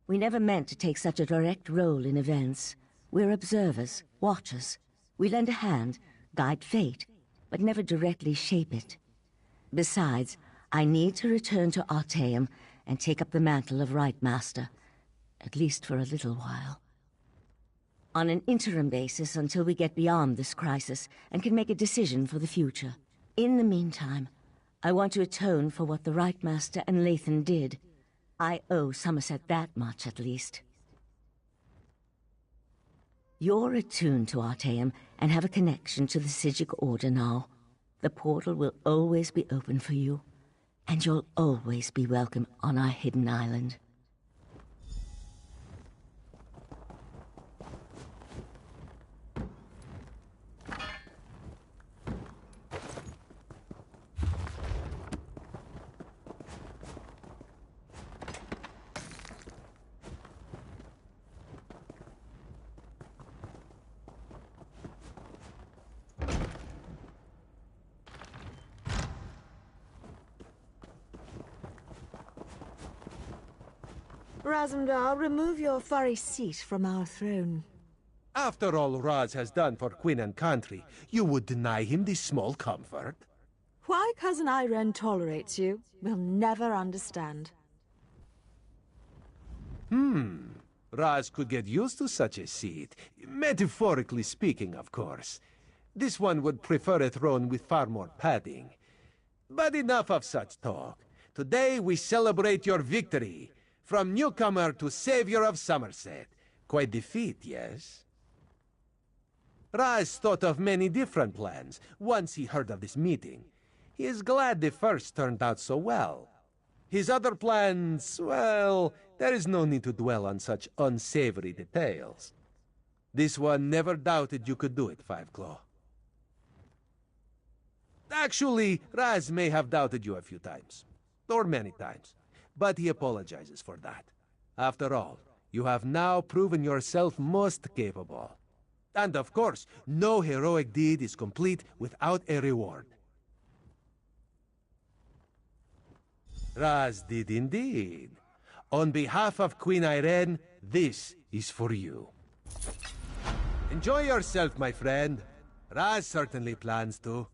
We never meant to take such a direct role in events. We're observers, watchers. We lend a hand, guide fate, but never directly shape it. Besides, I need to return to Artaeum and take up the mantle of Rite Master, at least for a little while. On an interim basis until we get beyond this crisis and can make a decision for the future. In the meantime, I want to atone for what the Rite Master and Lathan did. I owe Somerset that much, at least. You're attuned to Artaeum and have a connection to the Psijic Order now. The portal will always be open for you, and you'll always be welcome on our hidden island. Razumdar, remove your furry seat from our throne. After all Raz has done for Queen and country, you would deny him this small comfort? Why Cousin Irene tolerates you, we'll never understand. Raz could get used to such a seat. Metaphorically speaking, of course. This one would prefer a throne with far more padding. But enough of such talk. Today we celebrate your victory. From newcomer to savior of Somerset. Quite the feat, yes? Raz thought of many different plans once he heard of this meeting. He is glad the first turned out so well. His other plans, well, there is no need to dwell on such unsavory details. This one never doubted you could do it, Fiveclaw. Actually, Raz may have doubted you a few times. Or many times. But he apologizes for that. After all, you have now proven yourself most capable. And of course, no heroic deed is complete without a reward. Raz did indeed. On behalf of Queen Irene, this is for you. Enjoy yourself, my friend. Raz certainly plans to.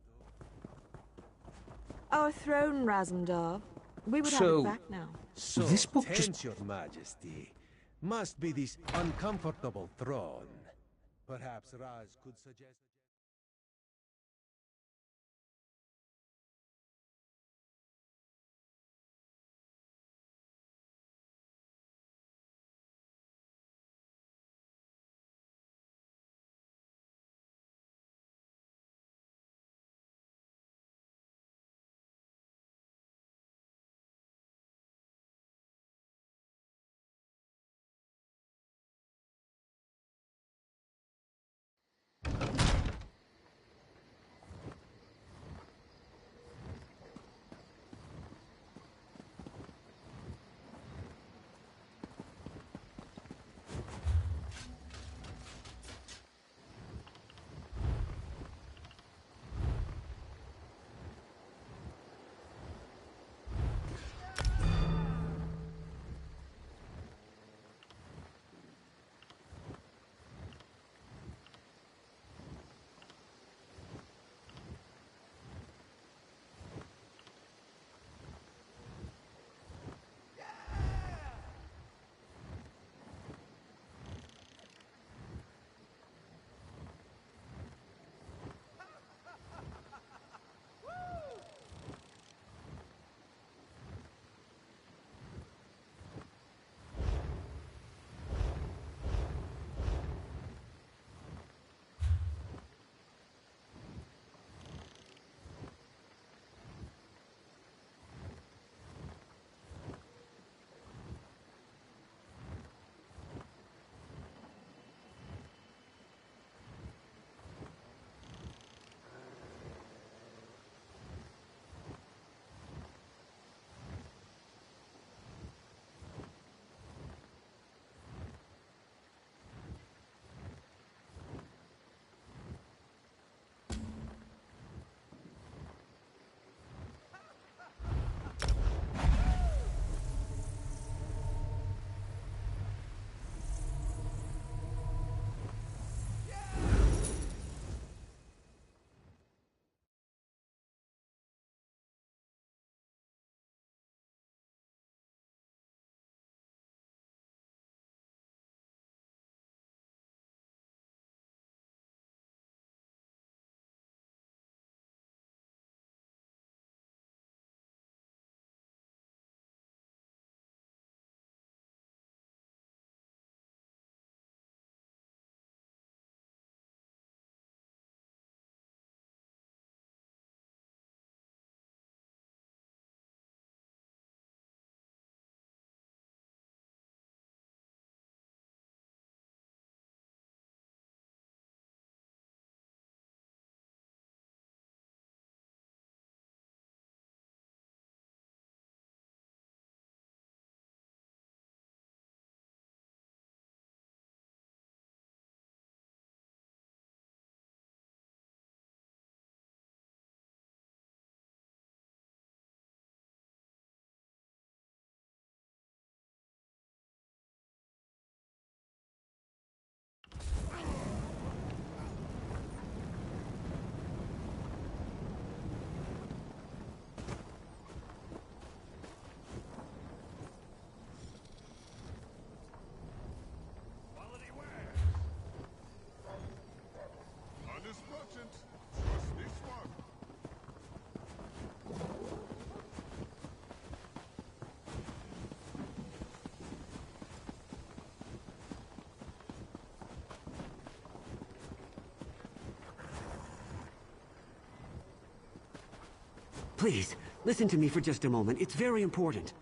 Our throne, Razumdar. We would have it back now. So this book tense, Your Majesty. Must be this uncomfortable throne. Perhaps Raz could suggest... Please, listen to me for just a moment. It's very important.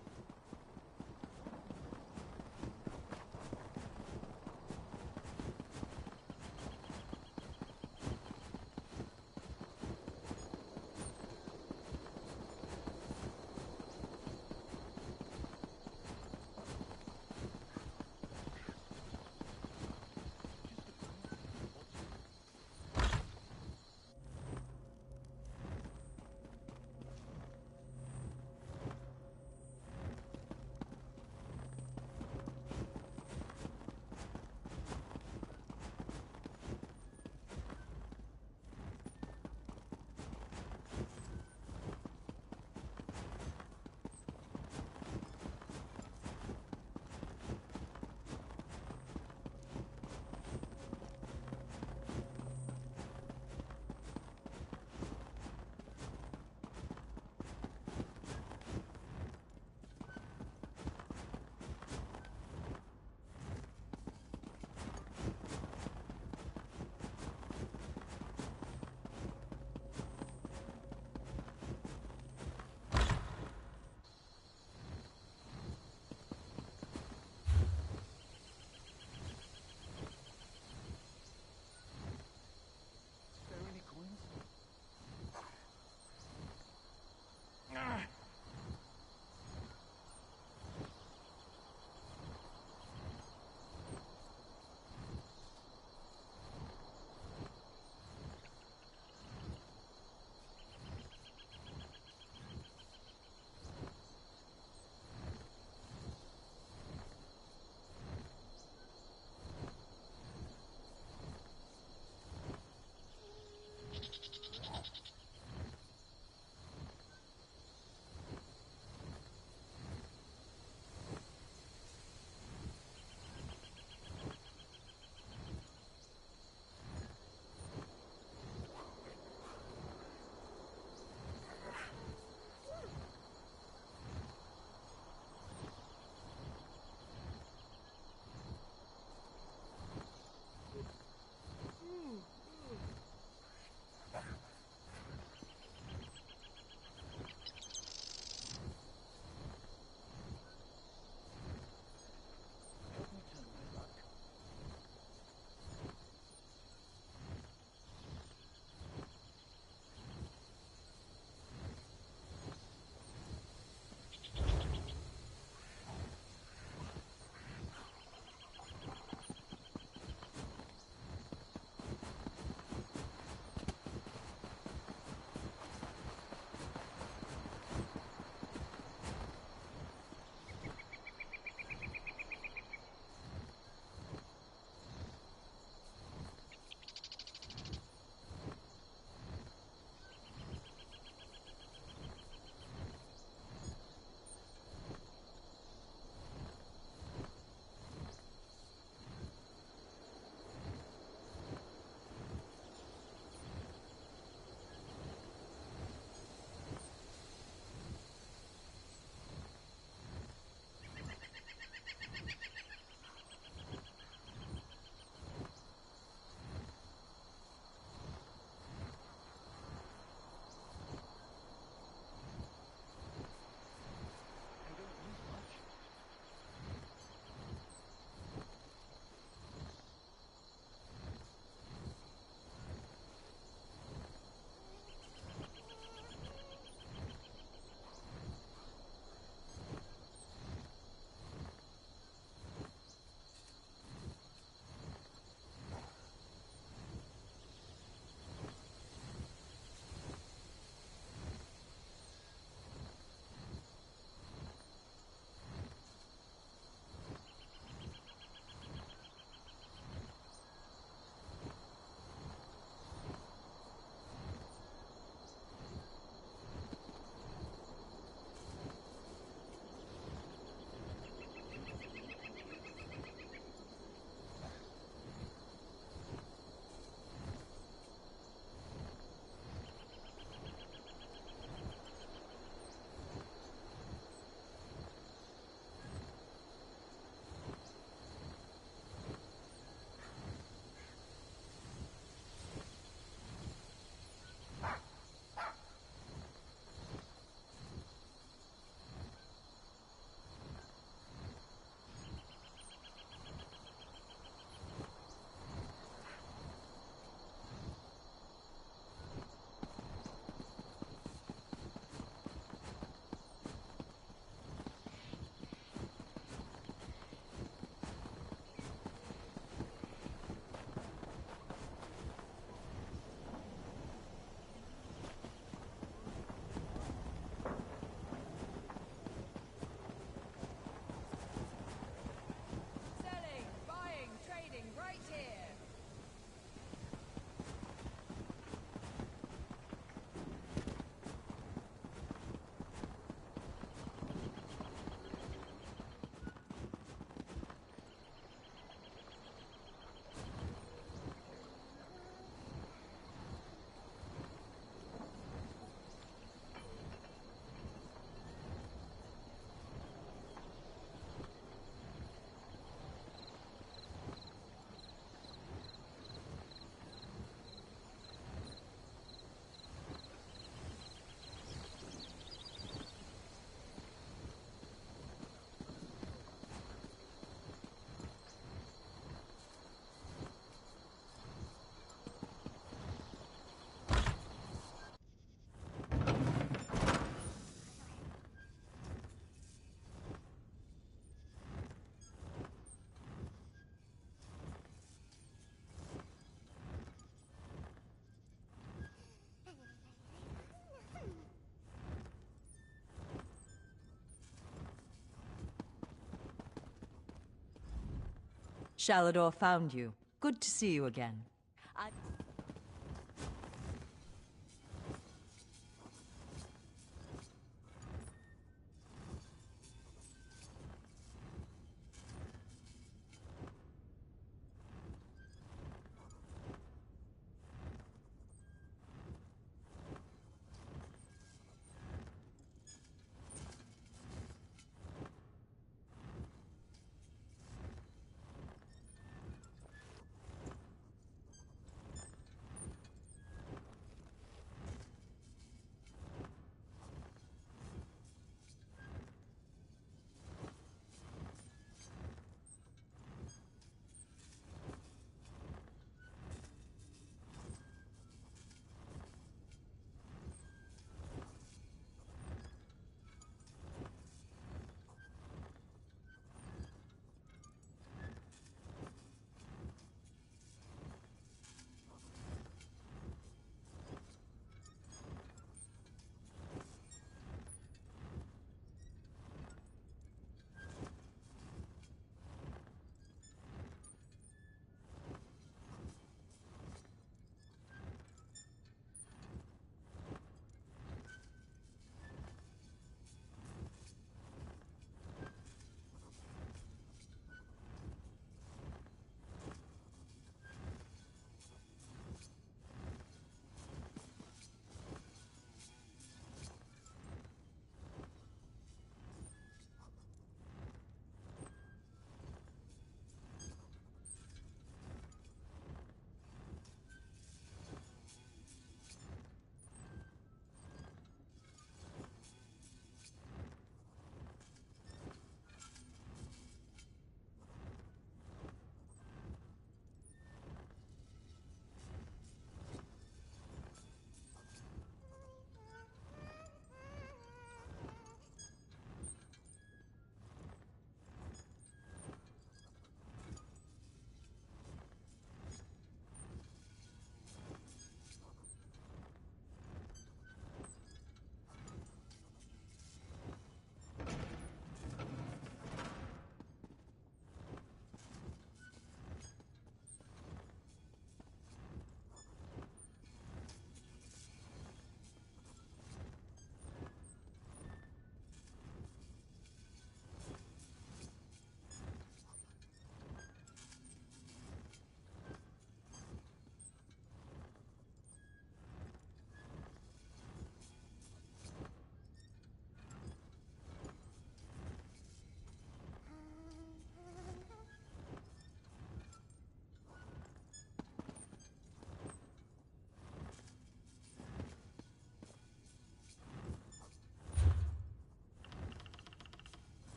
Shalador found you. Good to see you again.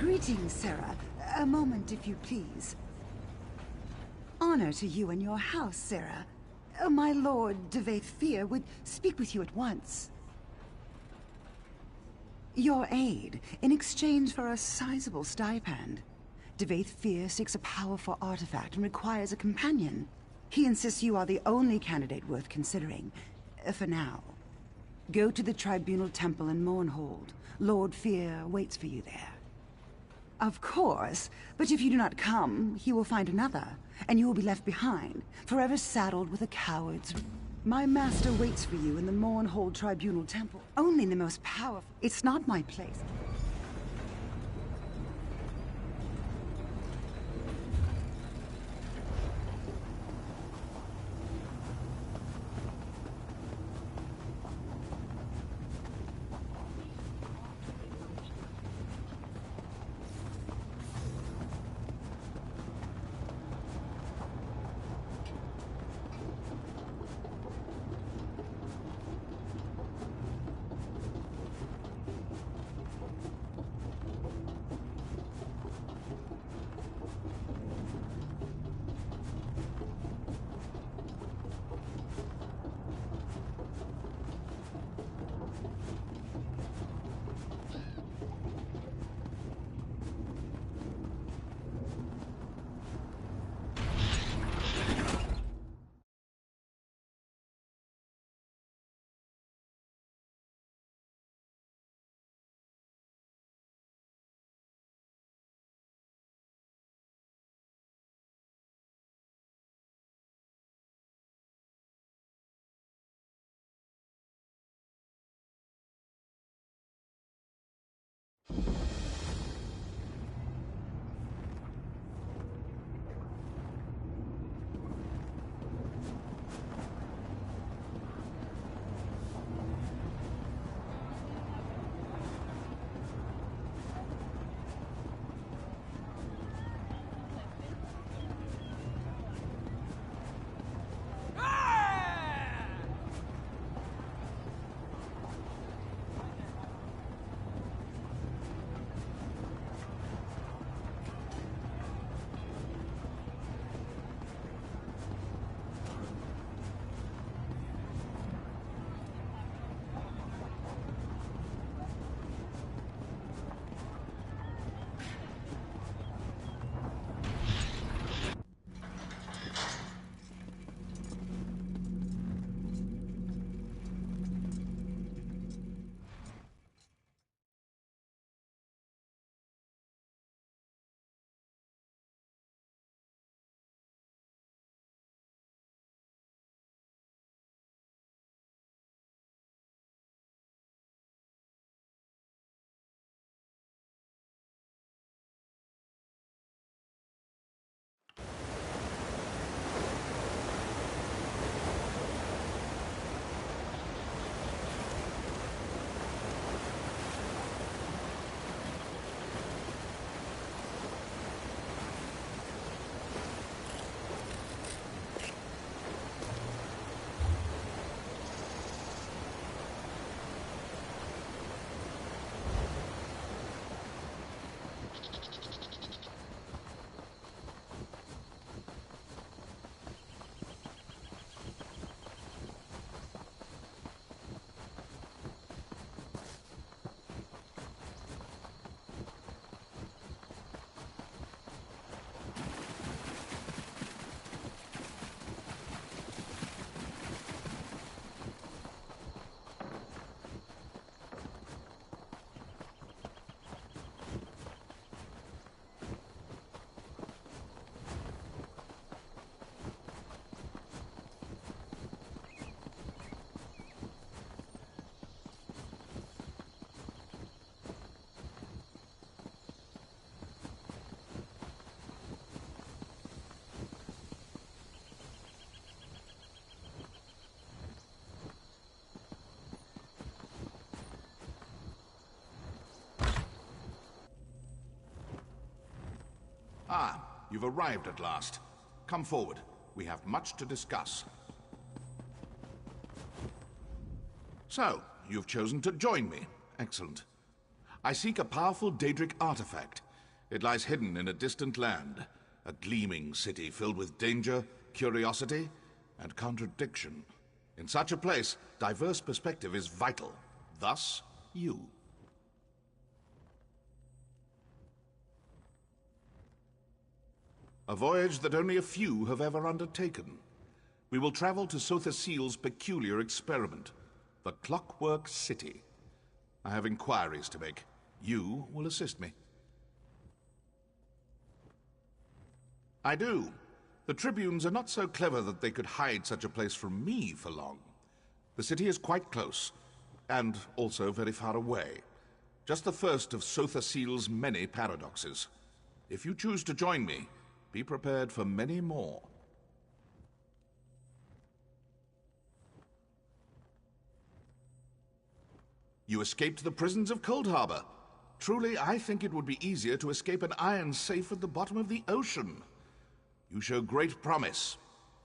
Greetings, Sarah. A moment, if you please. Honor to you and your house, Sarah. My lord, Depository would speak with you at once. Your aid, in exchange for a sizable stipend. Depository seeks a powerful artifact and requires a companion. He insists you are the only candidate worth considering, for now. Go to the Tribunal Temple in Mournhold. Lord Fear waits for you there. Of course, but if you do not come, he will find another, and you will be left behind, forever saddled with a coward's... My master waits for you in the Mournhold Tribunal Temple. Only the most powerful... It's not my place. Ah, you've arrived at last. Come forward. We have much to discuss. So, you've chosen to join me. Excellent. I seek a powerful Daedric artifact. It lies hidden in a distant land, a gleaming city filled with danger, curiosity, and contradiction. In such a place, diverse perspective is vital. Thus, you. A voyage that only a few have ever undertaken. We will travel to Sotha Seal's peculiar experiment, the Clockwork City. I have inquiries to make. You will assist me. I do. The Tribunes are not so clever that they could hide such a place from me for long. The city is quite close, and also very far away. Just the first of Sotha Seal's many paradoxes. If you choose to join me, be prepared for many more. You escaped the prisons of Cold Harbor. Truly, I think it would be easier to escape an iron safe at the bottom of the ocean. You show great promise.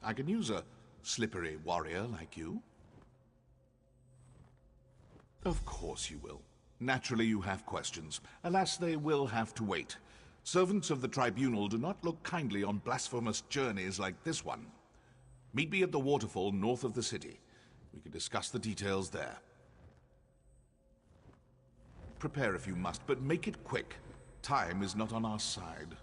I can use a slippery warrior like you. Of course you will. Naturally you have questions. Alas, they will have to wait. Servants of the Tribunal do not look kindly on blasphemous journeys like this one. Meet me at the waterfall north of the city. We can discuss the details there. Prepare if you must, but make it quick. Time is not on our side.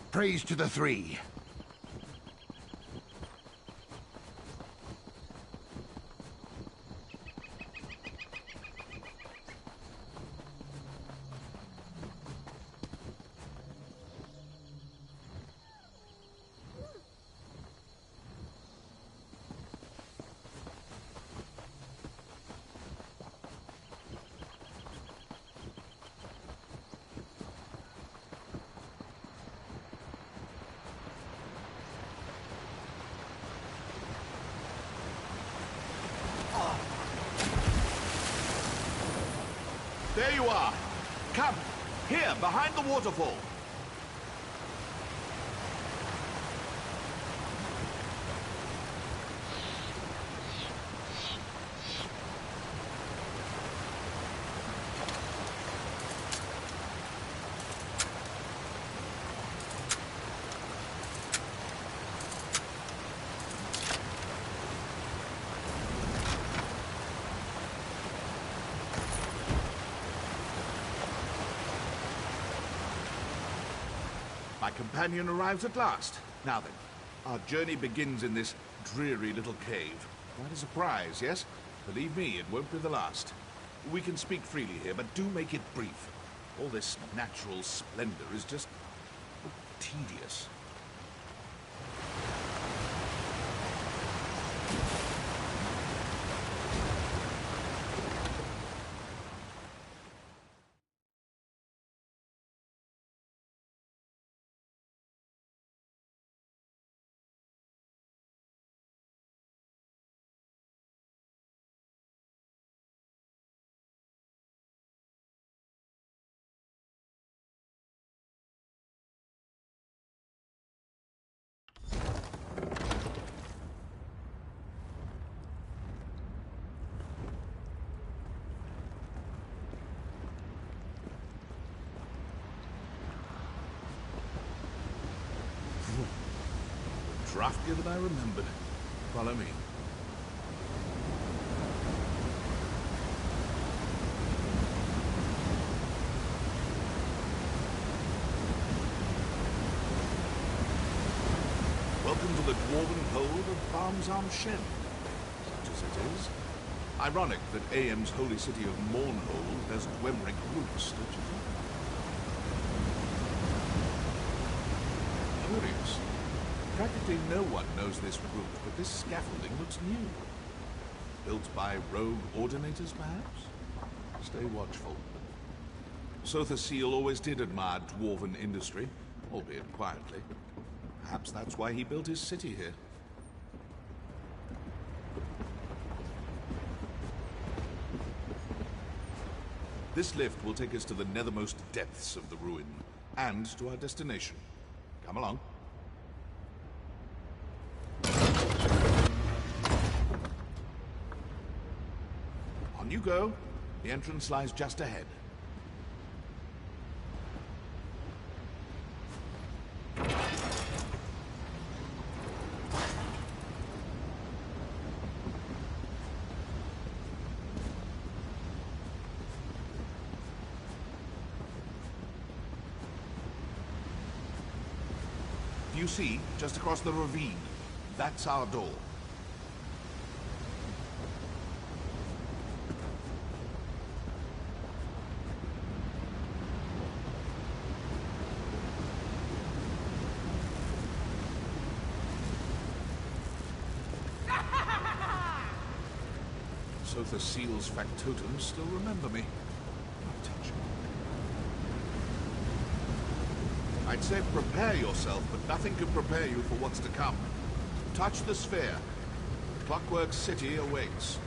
Praise to the three. There you are. Come, here, behind the waterfall. My companion arrives at last. Now then, our journey begins in this dreary little cave. Quite a surprise, yes? Believe me, it won't be the last. We can speak freely here, but do make it brief. All this natural splendor is just tedious. Draftier than I remembered. Follow me. Welcome to the dwarven hold of Barmsarm Shed, such as it is. Ironic that AM's holy city of Mournhold has Dwemric roots, don't you think? Curious. Practically no one knows this route, but this scaffolding looks new. Built by rogue ordinators, perhaps? Stay watchful. Sotha Seal always did admire dwarven industry, albeit quietly. Perhaps that's why he built his city here. This lift will take us to the nethermost depths of the ruin, and to our destination. Come along. On you go. The entrance lies just ahead. Do you see, just across the ravine? That's our door. So the seal's factotums still remember me. I'd say prepare yourself, but nothing can prepare you for what's to come. Touch the sphere. Clockwork City awaits.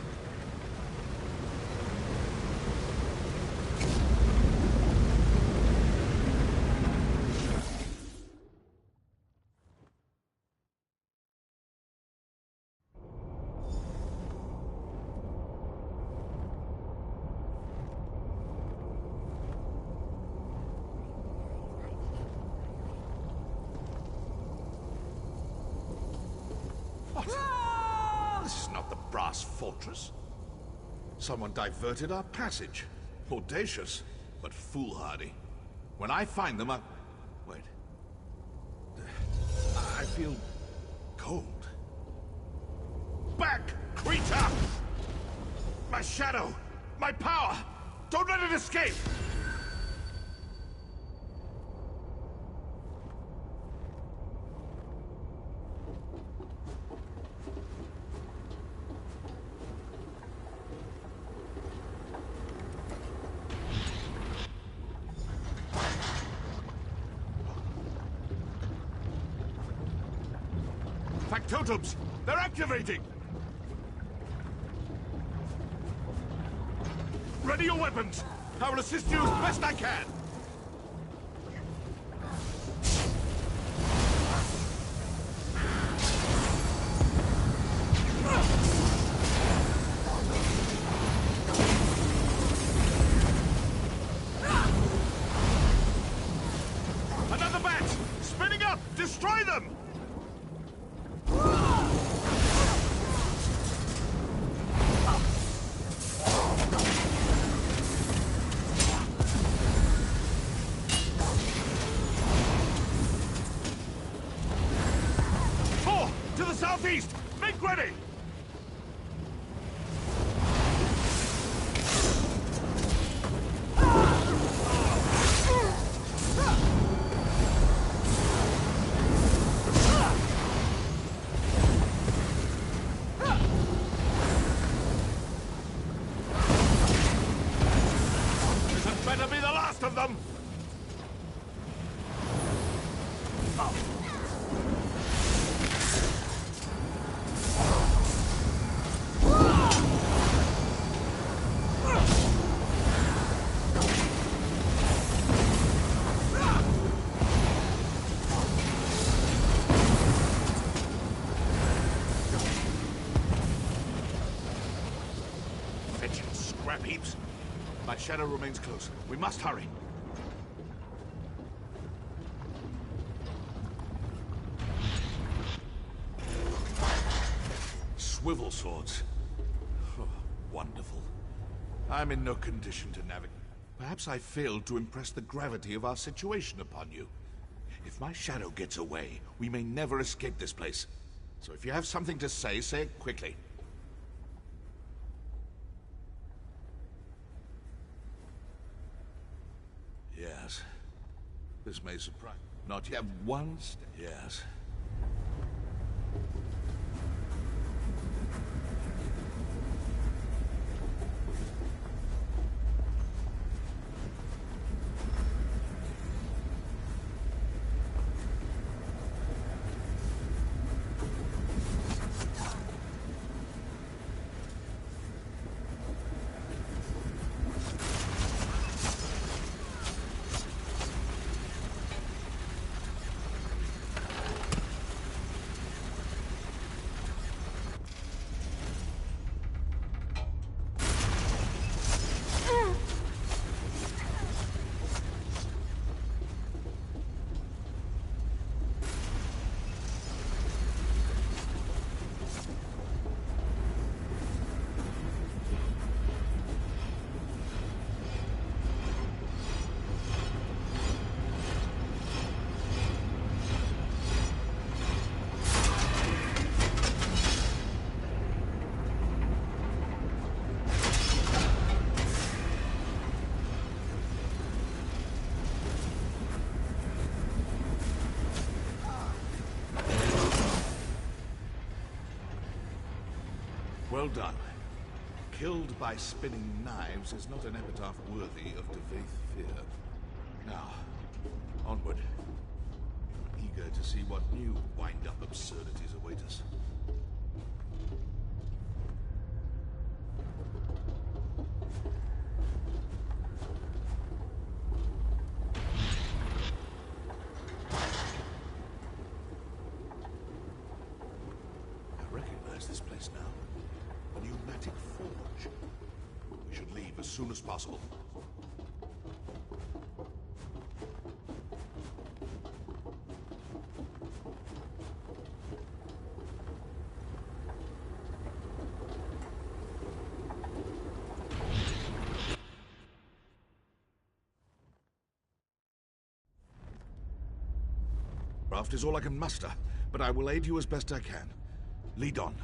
This is not the brass fortress. Someone diverted our passage. Audacious, but foolhardy. When I find them, wait. I feel cold. Back, creature! My shadow! My power! Don't let it escape! Factotums! They're activating! Ready your weapons! I will assist you as best I can! Another bat! Spinning up! Destroy them! Southeast! Make ready! This had better be the last of them! Scrap heaps. My shadow remains close. We must hurry. Swivel swords. Oh, wonderful. I'm in no condition to navigate. Perhaps I failed to impress the gravity of our situation upon you. If my shadow gets away, we may never escape this place. So if you have something to say, say it quickly. Yes. This may surprise. Not yet. One step. Yes. Well done. Killed by spinning knives is not an epitaph worthy of Devaith fear. Now, onward. Eager to see what new wind-up absurdities await us. I recognize this place now. A pneumatic forge. We should leave as soon as possible. Craft is all I can muster, but I will aid you as best I can. Lead on.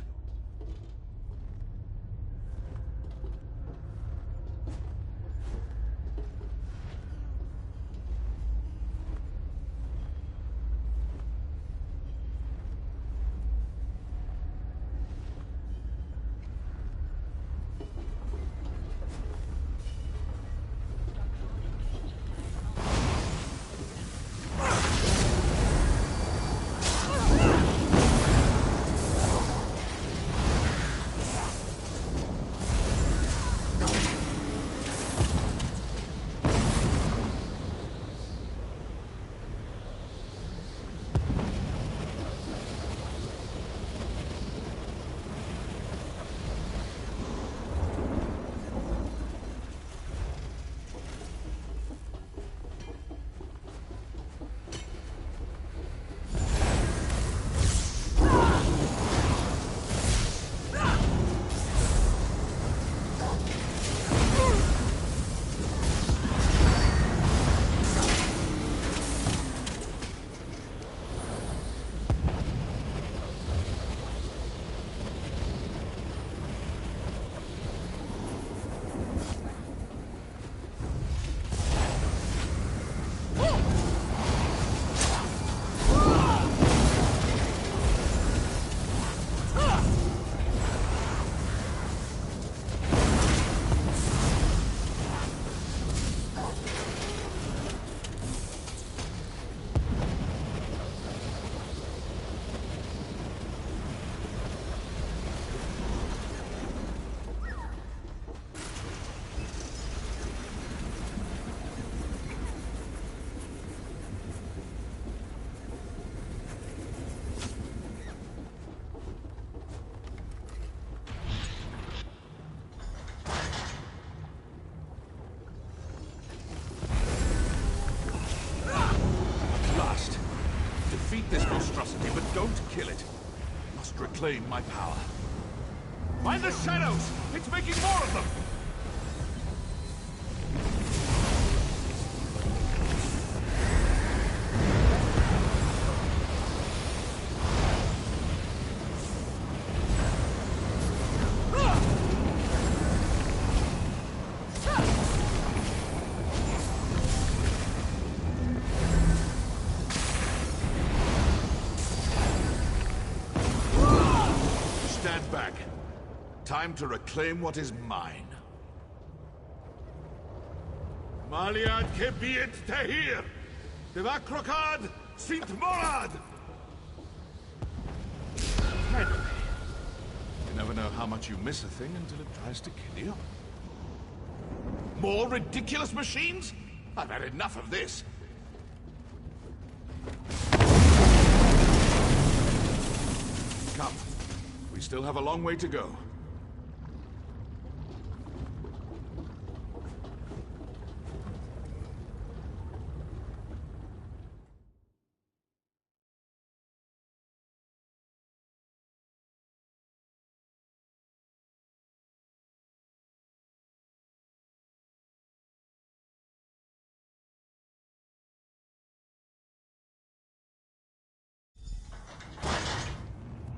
This monstrosity, but don't kill it. I must reclaim my power. Find the shadows! It's making more of them! Time to reclaim what is mine. Maliad kebiet tehir! Devakrokad sint morad! Henry. You never know how much you miss a thing until it tries to kill you. More ridiculous machines? I've had enough of this. Come. We still have a long way to go.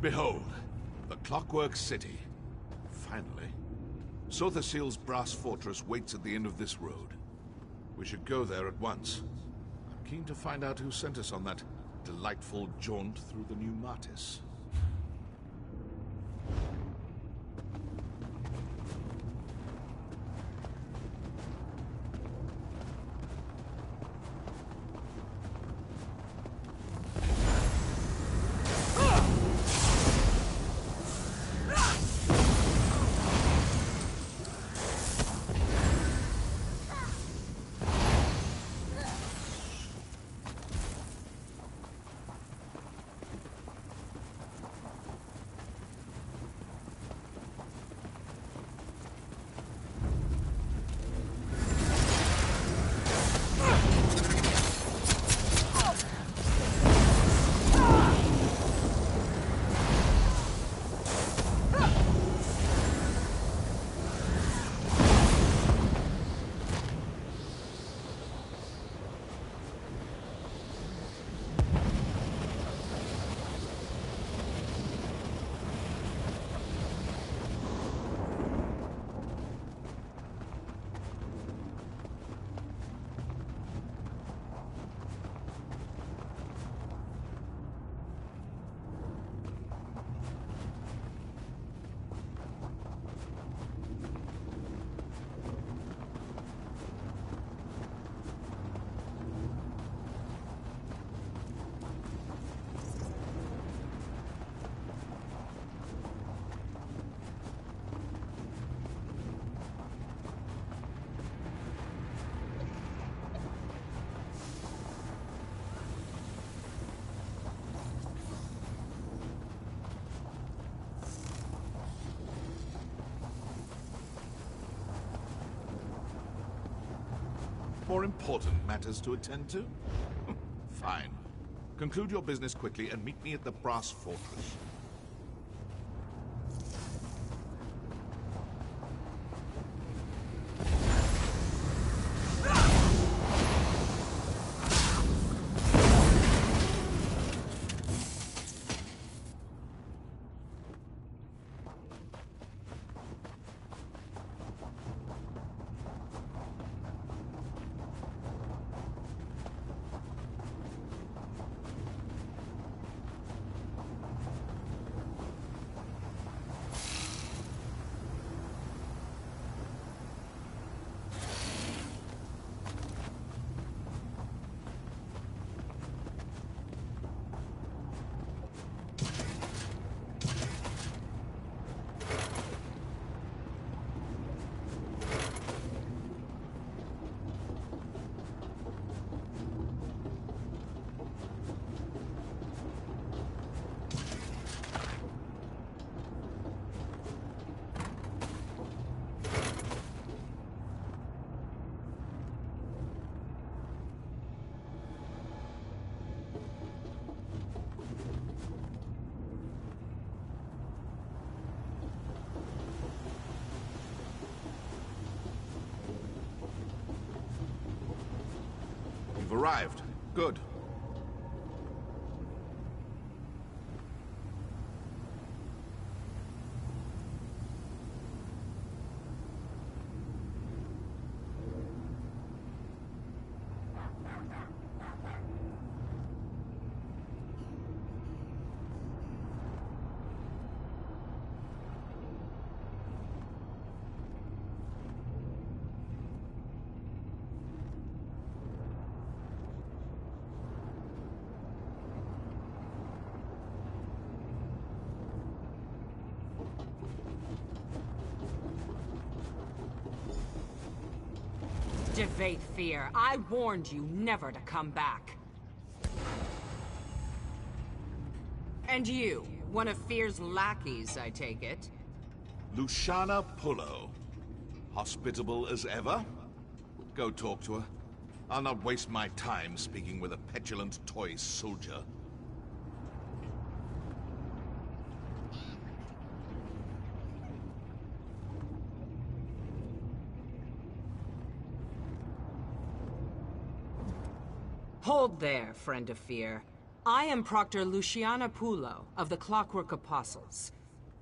Behold, the Clockwork City. Finally. Sotherseal's brass fortress waits at the end of this road. We should go there at once. I'm keen to find out who sent us on that delightful jaunt through the new Martis. more important matters to attend to? Fine. Conclude your business quickly and meet me at the Brass Fortress. You've arrived. Good. Devate Fear, I warned you never to come back. And you, one of Fear's lackeys, I take it? Luciana Pullo. Hospitable as ever? Go talk to her. I'll not waste my time speaking with a petulant toy soldier. Hold there, friend of Fear. I am Proctor Luciana Pullo of the Clockwork Apostles.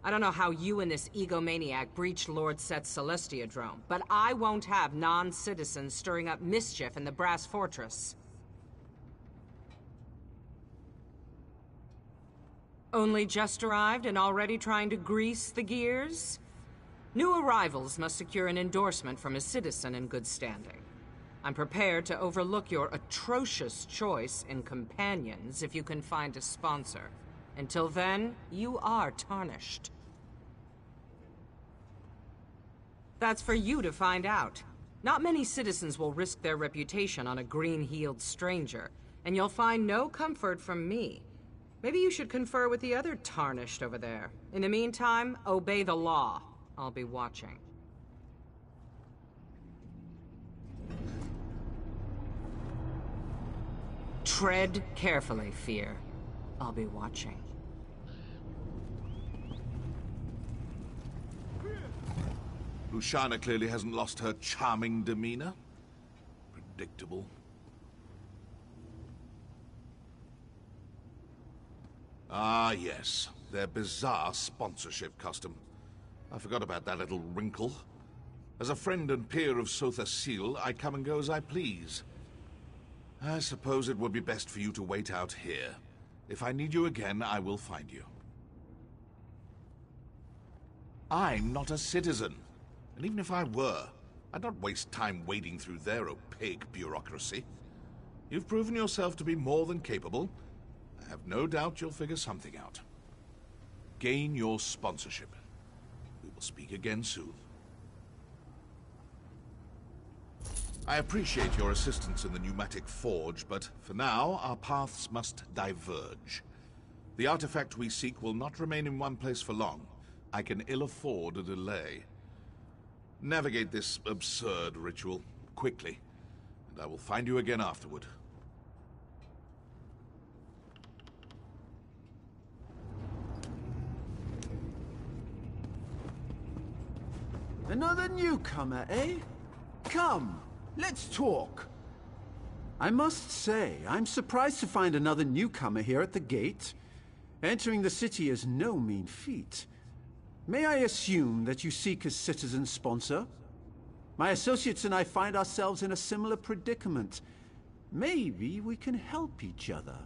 I don't know how you and this egomaniac breached Lord Set's Celestiadrome, but I won't have non-citizens stirring up mischief in the Brass Fortress. Only just arrived and already trying to grease the gears? New arrivals must secure an endorsement from a citizen in good standing. I'm prepared to overlook your atrocious choice in companions if you can find a sponsor. Until then, you are tarnished. That's for you to find out. Not many citizens will risk their reputation on a green-heeled stranger, and you'll find no comfort from me. Maybe you should confer with the other tarnished over there. In the meantime, obey the law. I'll be watching. Tread carefully, Fear. I'll be watching. Luciana clearly hasn't lost her charming demeanor. Predictable. Ah, yes. Their bizarre sponsorship custom. I forgot about that little wrinkle. As a friend and peer of Sotha Sil, I come and go as I please. I suppose it would be best for you to wait out here. If I need you again, I will find you. I'm not a citizen. And even if I were, I'd not waste time wading through their opaque bureaucracy. You've proven yourself to be more than capable. I have no doubt you'll figure something out. Gain your sponsorship. We will speak again soon. I appreciate your assistance in the pneumatic forge, but for now, our paths must diverge. The artifact we seek will not remain in one place for long. I can ill afford a delay. Navigate this absurd ritual quickly, and I will find you again afterward. Another newcomer, eh? Come, let's talk. I must say, I'm surprised to find another newcomer here at the gate. Entering the city is no mean feat. May I assume that you seek a citizen sponsor? My associates and I find ourselves in a similar predicament. Maybe we can help each other.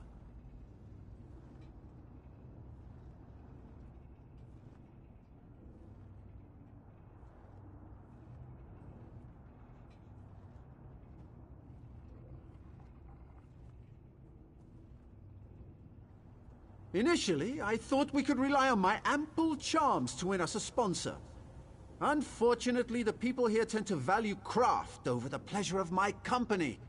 Initially, I thought we could rely on my ample charms to win us a sponsor. Unfortunately, the people here tend to value craft over the pleasure of my company.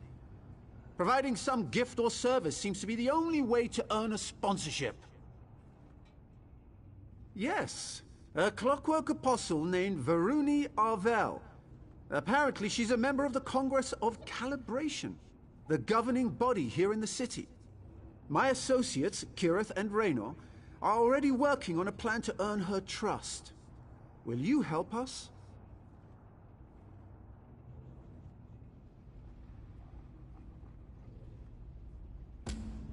Providing some gift or service seems to be the only way to earn a sponsorship. Yes, a clockwork apostle named Varuni Arvel. Apparently, she's a member of the Congress of Calibration, the governing body here in the city. My associates, Kirith and Raynor, are already working on a plan to earn her trust. Will you help us?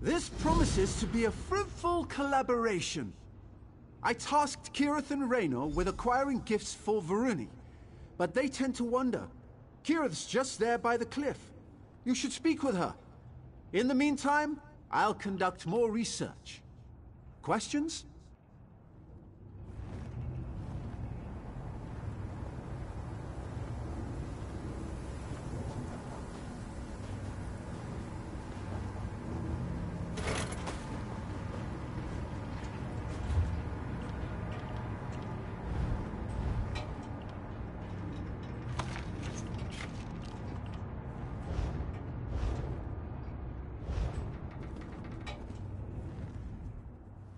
This promises to be a fruitful collaboration. I tasked Kirith and Raynor with acquiring gifts for Varuni, but they tend to wander. Kirith's just there by the cliff. You should speak with her. In the meantime, I'll conduct more research. Questions?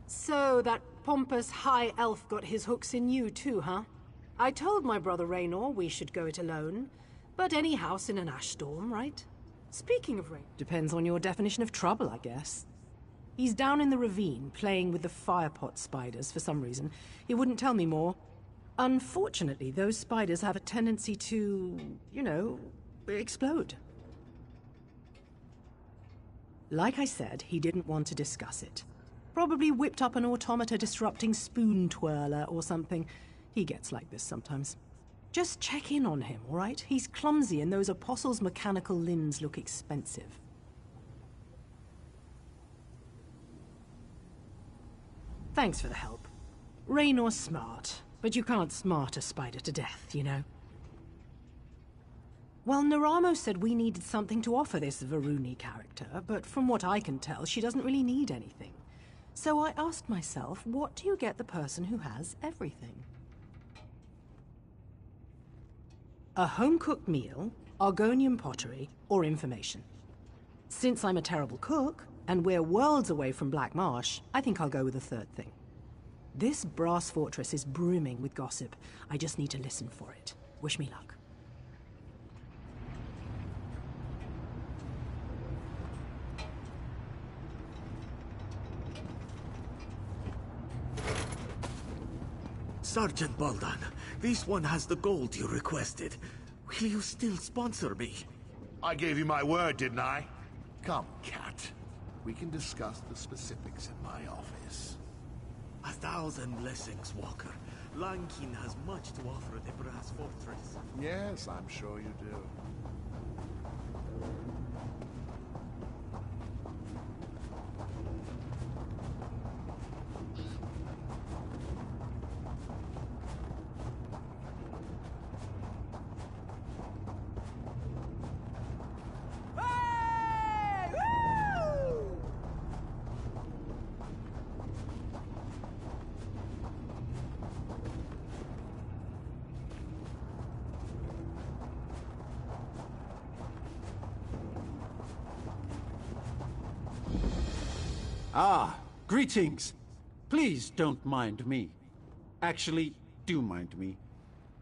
So that pompous high elf got his hooks in you too, huh? I told my brother Raynor we should go it alone, but any house in an ash storm, right? Speaking of Raynor, depends on your definition of trouble, I guess. He's down in the ravine, playing with the firepot spiders for some reason. He wouldn't tell me more. Unfortunately, those spiders have a tendency to, you know, explode. Like I said, he didn't want to discuss it. Probably whipped up an automata disrupting spoon twirler or something. He gets like this sometimes. Just check in on him, all right? He's clumsy and those apostles' mechanical limbs look expensive. Thanks for the help. Raynor's smart, but you can't smart a spider to death, you know? Well, Naramo said we needed something to offer this Varuni character, but from what I can tell, she doesn't really need anything. So I asked myself, what do you get the person who has everything? A home-cooked meal, Argonian pottery, or information. Since I'm a terrible cook, and we're worlds away from Black Marsh, I think I'll go with the third thing. This brass fortress is brimming with gossip. I just need to listen for it. Wish me luck. Sergeant Baldan, this one has the gold you requested. Will you still sponsor me? I gave you my word, didn't I? Come, Cat. We can discuss the specifics in my office. 1,000 blessings, Walker. Lankin has much to offer the Brass Fortress. Yes, I'm sure you do. Ah, greetings. Please don't mind me. Actually, do mind me.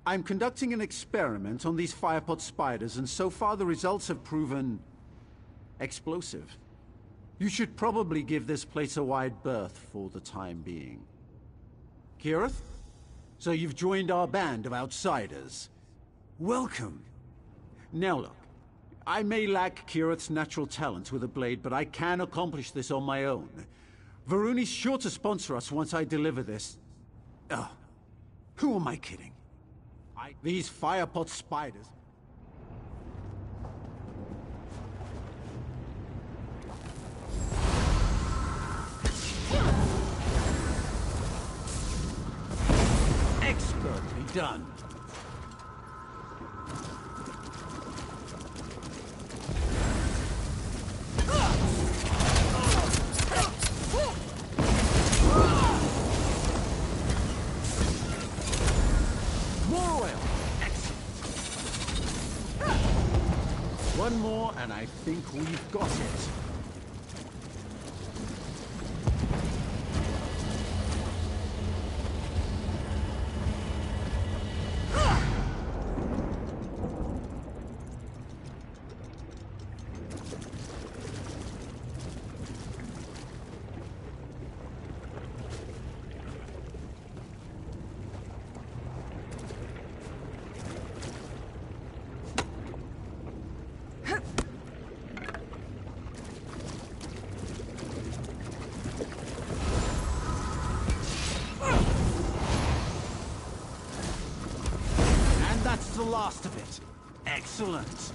I'm conducting an experiment on these firepot spiders, and so far the results have proven explosive. You should probably give this place a wide berth for the time being. Kirith? So you've joined our band of outsiders. Welcome. Now look, I may lack Kirith's natural talent with a blade, but I can accomplish this on my own. Varuni's sure to sponsor us once I deliver this. Oh, who am I kidding? These firepot spiders... Expertly done. More oil. Excellent. One more, and I think we've got it. That's the last of it. Excellent.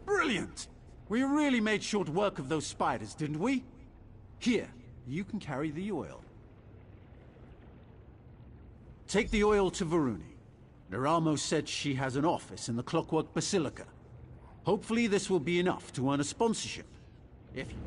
Brilliant! We really made short work of those spiders, didn't we? Here, you can carry the oil. Take the oil to Varuni. Neramo said she has an office in the Clockwork Basilica. Hopefully this will be enough to earn a sponsorship. If you...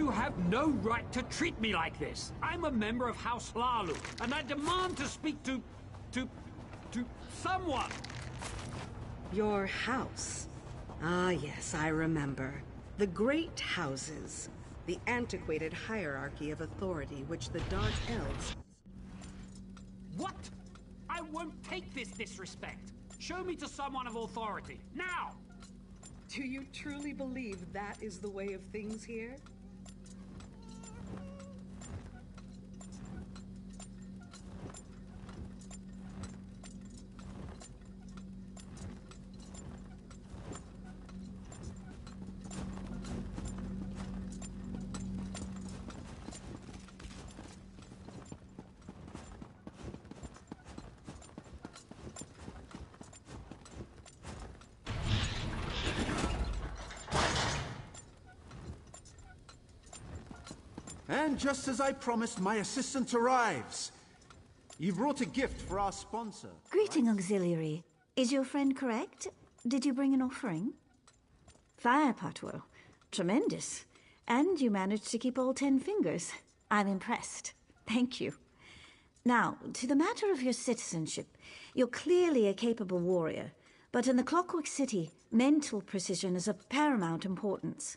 You have no right to treat me like this. I'm a member of House Lalu, and I demand to speak to someone. Your house. Ah, yes, I remember. The Great Houses. The antiquated hierarchy of authority which the Dark Elves... What? I won't take this disrespect. Show me to someone of authority, now! Do you truly believe that is the way of things here? And just as I promised, my assistant arrives. You brought a gift for our sponsor. Greeting, Auxiliary. Is your friend correct? Did you bring an offering? Fire Patwell. Tremendous. And you managed to keep all 10 fingers. I'm impressed. Thank you. Now, to the matter of your citizenship. You're clearly a capable warrior, but in the Clockwork City, mental precision is of paramount importance.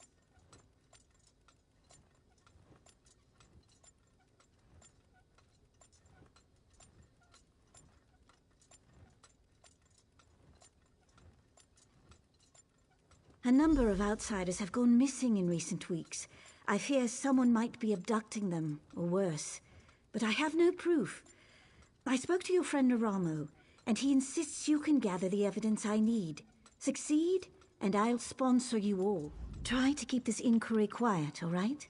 A number of outsiders have gone missing in recent weeks. I fear someone might be abducting them, or worse. But I have no proof. I spoke to your friend Naramo, and he insists you can gather the evidence I need. Succeed, and I'll sponsor you all. Try to keep this inquiry quiet, all right?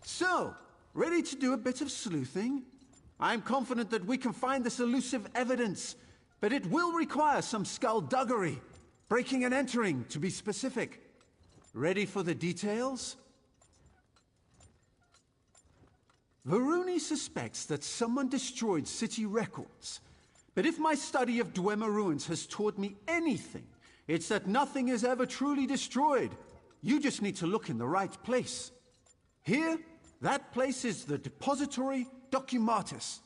So, ready to do a bit of sleuthing? I'm confident that we can find this elusive evidence. But it will require some skullduggery. Breaking and entering, to be specific. Ready for the details? Varuni suspects that someone destroyed city records. But if my study of Dwemer ruins has taught me anything, it's that nothing is ever truly destroyed. You just need to look in the right place. Here, that place is the Depository Documents.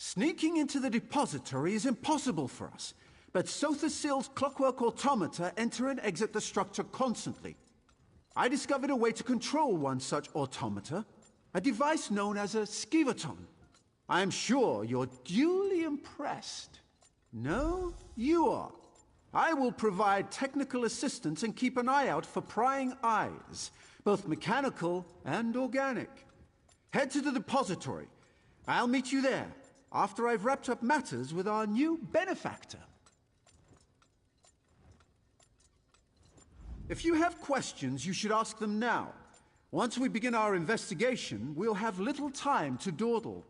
Sneaking into the depository is impossible for us, but Sothasil's clockwork automata enter and exit the structure constantly. I discovered a way to control one such automata, a device known as a skivaton. I am sure you're duly impressed. No, you are. I will provide technical assistance and keep an eye out for prying eyes, both mechanical and organic. Head to the depository. I'll meet you there, after I've wrapped up matters with our new benefactor. If you have questions, you should ask them now. Once we begin our investigation, we'll have little time to dawdle.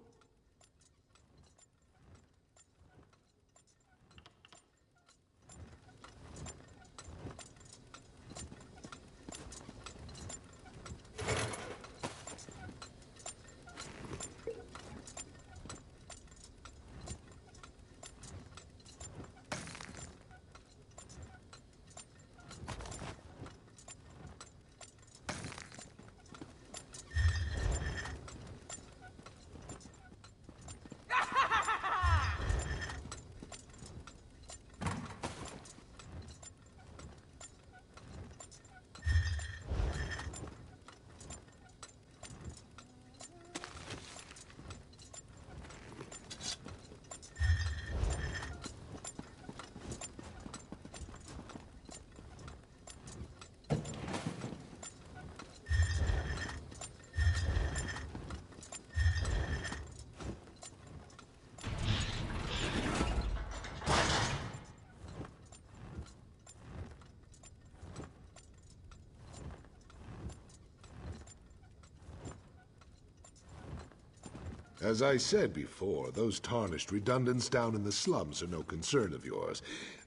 As I said before, those tarnished redundants down in the slums are no concern of yours.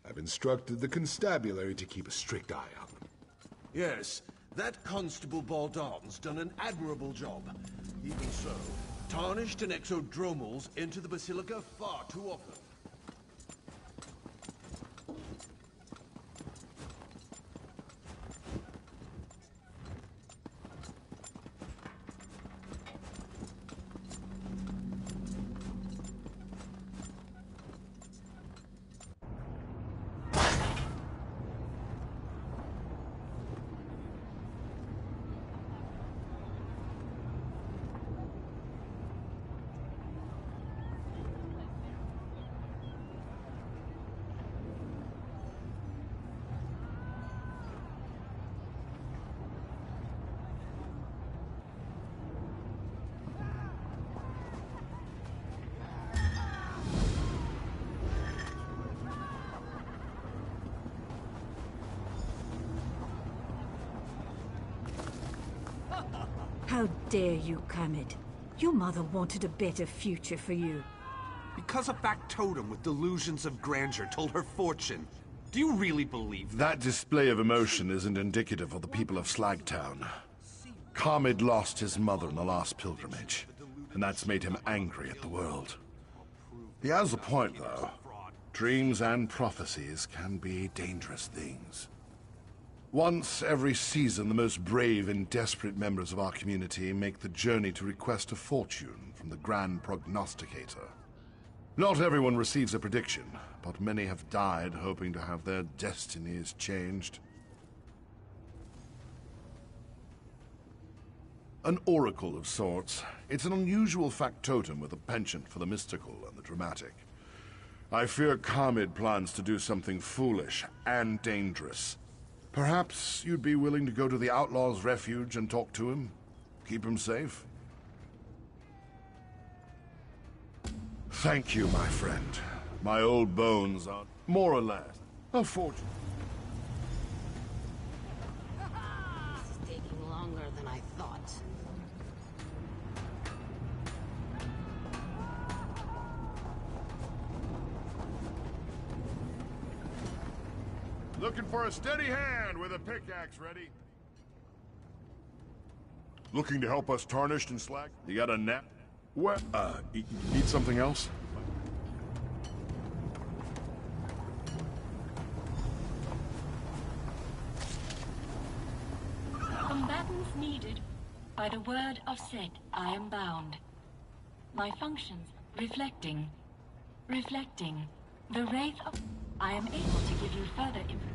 I've instructed the constabulary to keep a strict eye on them. Yes, that Constable Baldon's done an admirable job. Even so, tarnished and exodromals enter the Basilica far too often. How dare you, Kermit? Your mother wanted a better future for you. Because a factotum with delusions of grandeur told her fortune. Do you really believe that? That display of emotion isn't indicative of the people of Slagtown. Kermit lost his mother in the last pilgrimage, and that's made him angry at the world. He has a point, though. Dreams and prophecies can be dangerous things. Once every season, the most brave and desperate members of our community make the journey to request a fortune from the Grand Prognosticator. Not everyone receives a prediction, but many have died hoping to have their destinies changed. An oracle of sorts. It's an unusual factotum with a penchant for the mystical and the dramatic. I fear Kermit plans to do something foolish and dangerous. Perhaps you'd be willing to go to the Outlaw's Refuge and talk to him? Keep him safe? Thank you, my friend. My old bones are, more or less, a fortune. This is taking longer than I thought. Looking for a steady hand with a pickaxe ready. Looking to help us Tarnished and Slag? You got a nap? What? You need something else? Combatants needed. By the word of Set, I am bound. My functions, reflecting. Reflecting. The wraith of... I am able to give you further information.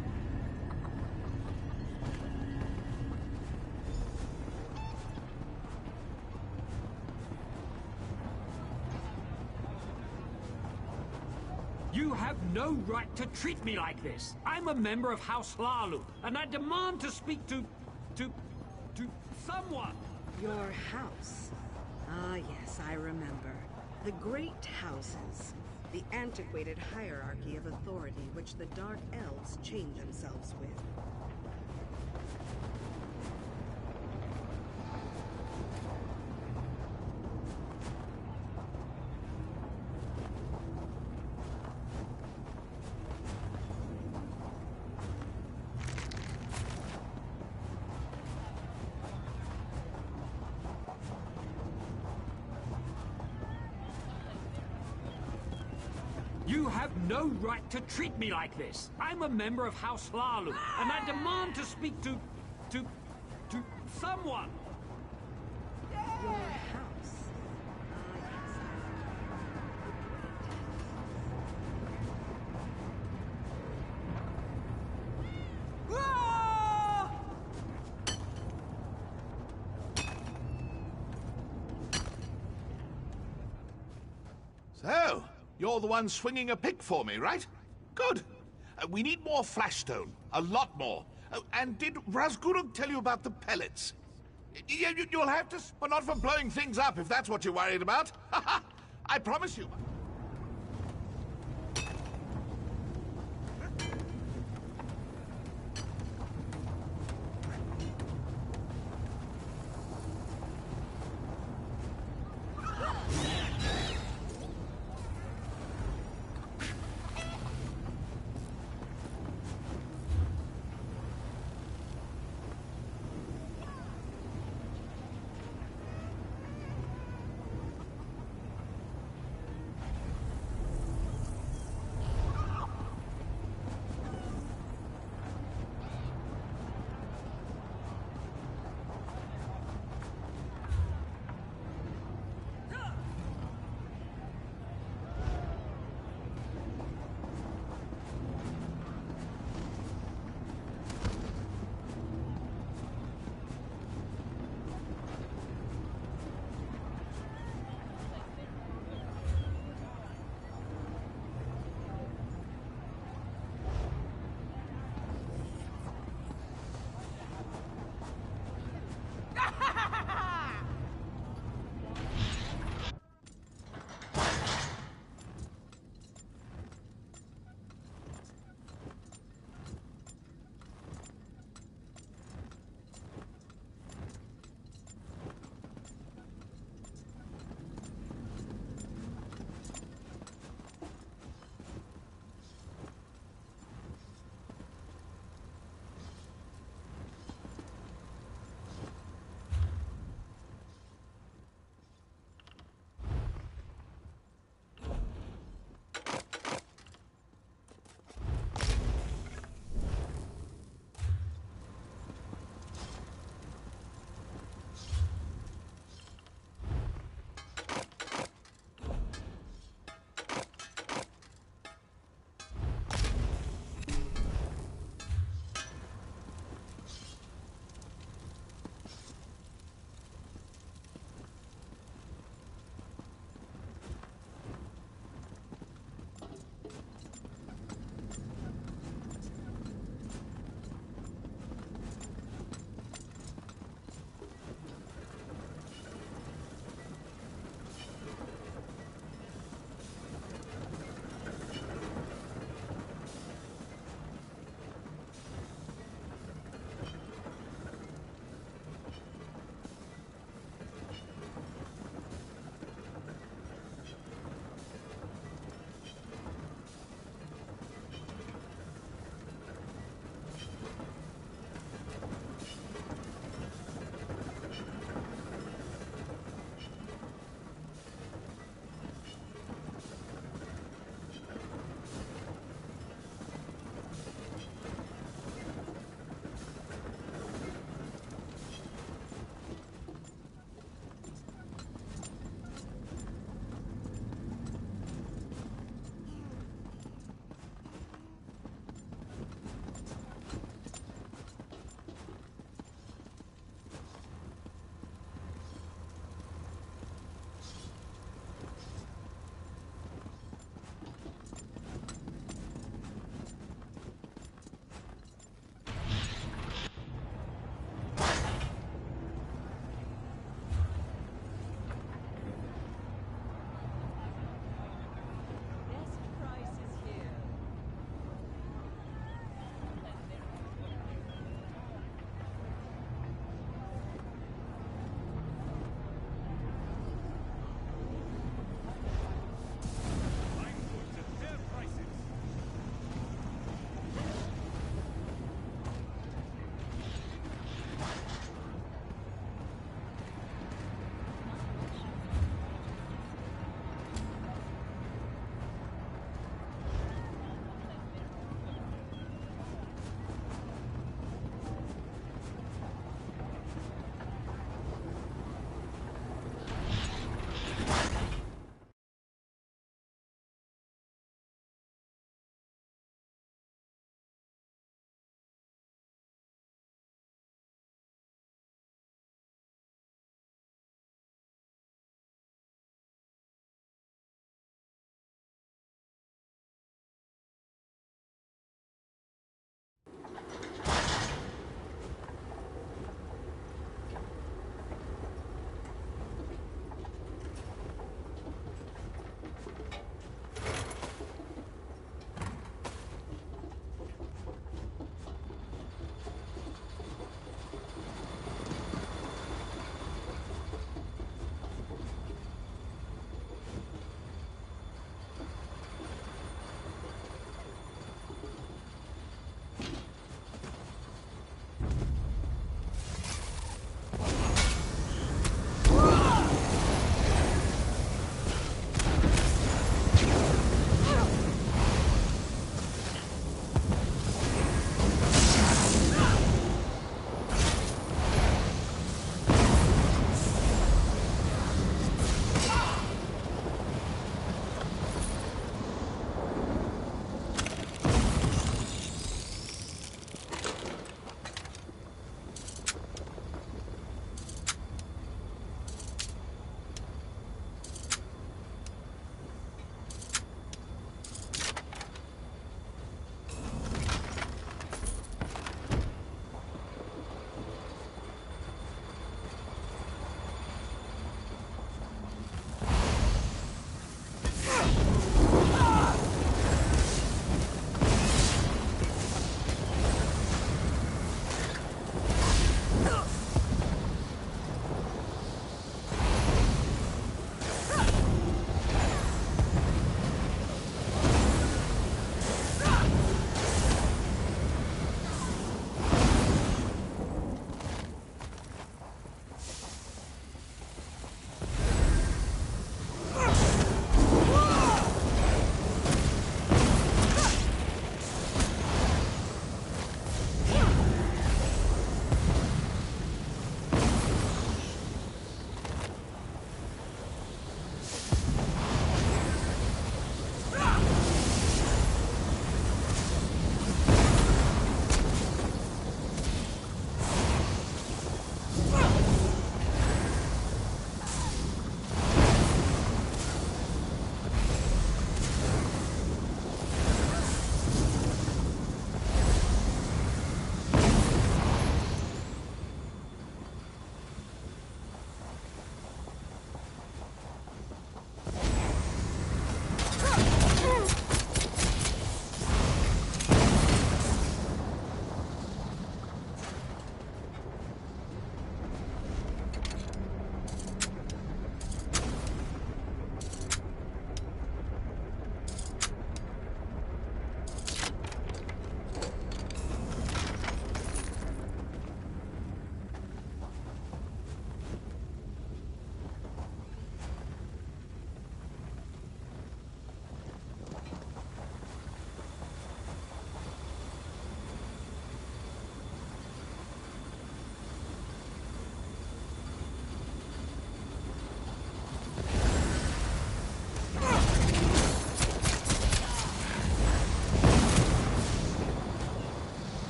You have no right to treat me like this. I'm a member of House Lalu, and I demand to speak to someone. Your house. Ah, yes, I remember. The Great Houses. The antiquated hierarchy of authority which the Dark Elves chain themselves with. You have no right to treat me like this. I'm a member of House Lalu, and I demand to speak to someone. Your house. So, you're the one swinging a pick for me, right? Good. We need more flashstone. A lot more. And did Razgurug tell you about the pellets? You'll have to... But not for blowing things up, if that's what you're worried about. I promise you.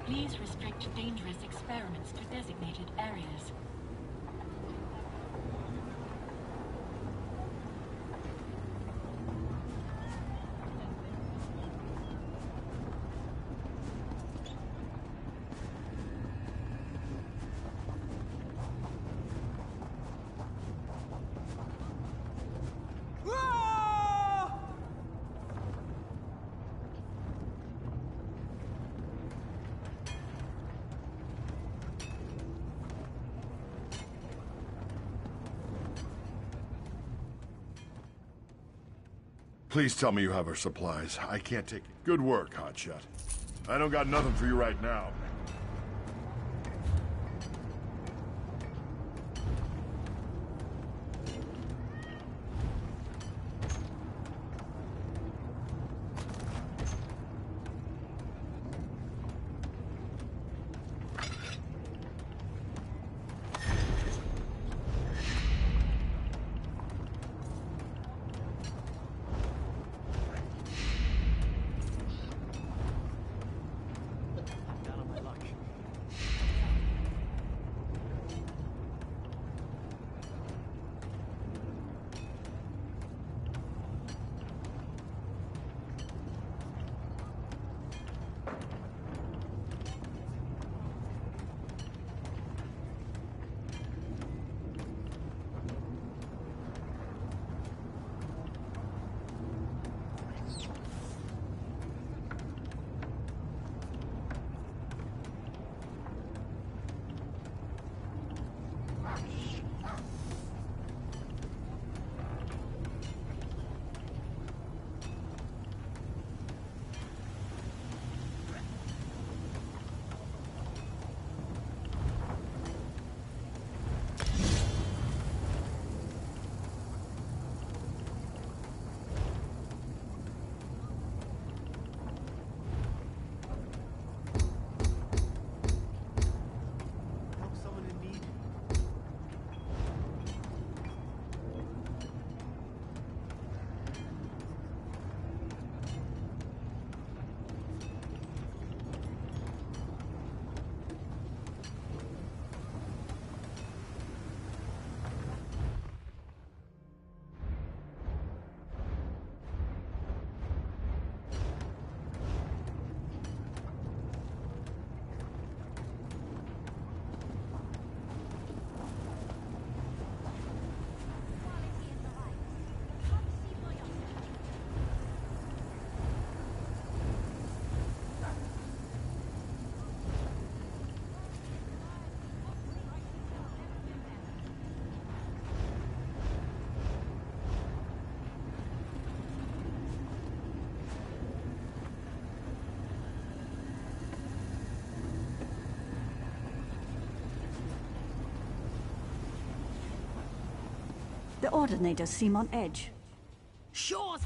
Please restrict dangerous experiments to designated areas. Please tell me you have her supplies. I can't take it. Good work, Hotshot. I don't got nothing for you right now. The ordinators seem on edge. Sure.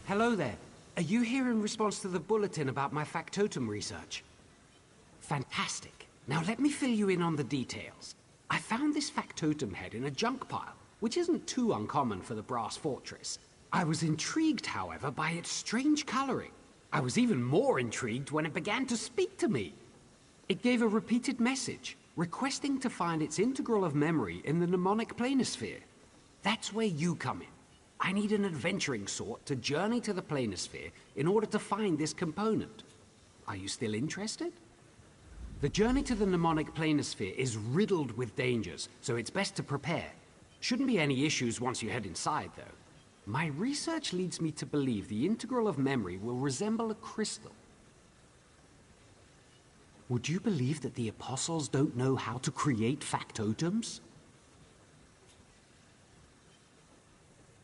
Hello there. Are you here in response to the bulletin about my factotum research? Fantastic. Now let me fill you in on the details. I found this factotum head in a junk pile, which isn't too uncommon for the brass fortress. I was intrigued, however, by its strange coloring. I was even more intrigued when it began to speak to me. It gave a repeated message, requesting to find its integral of memory in the mnemonic Planosphere. That's where you come in. I need an adventuring sort to journey to the Planosphere in order to find this component. Are you still interested? The journey to the mnemonic Planosphere is riddled with dangers, so it's best to prepare. Shouldn't be any issues once you head inside, though. My research leads me to believe the integral of memory will resemble a crystal. Would you believe that the Apostles don't know how to create factotums?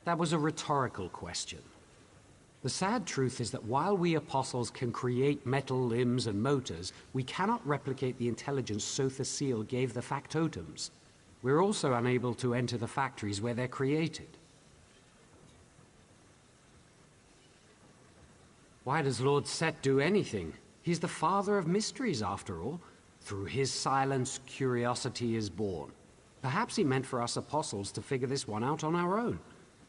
That was a rhetorical question. The sad truth is that while we Apostles can create metal limbs and motors, we cannot replicate the intelligence Sotha Seal gave the factotums. We're also unable to enter the factories where they're created. Why does Lord Set do anything? He's the father of mysteries, after all. Through his silence, curiosity is born. Perhaps he meant for us Apostles to figure this one out on our own.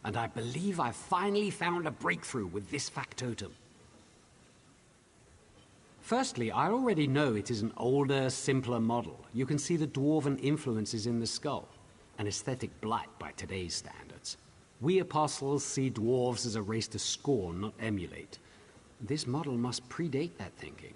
And I believe I've finally found a breakthrough with this factotum. Firstly, I already know it is an older, simpler model. You can see the dwarven influences in the skull, an aesthetic blight by today's standards. We Apostles see dwarves as a race to scorn, not emulate. This model must predate that thinking.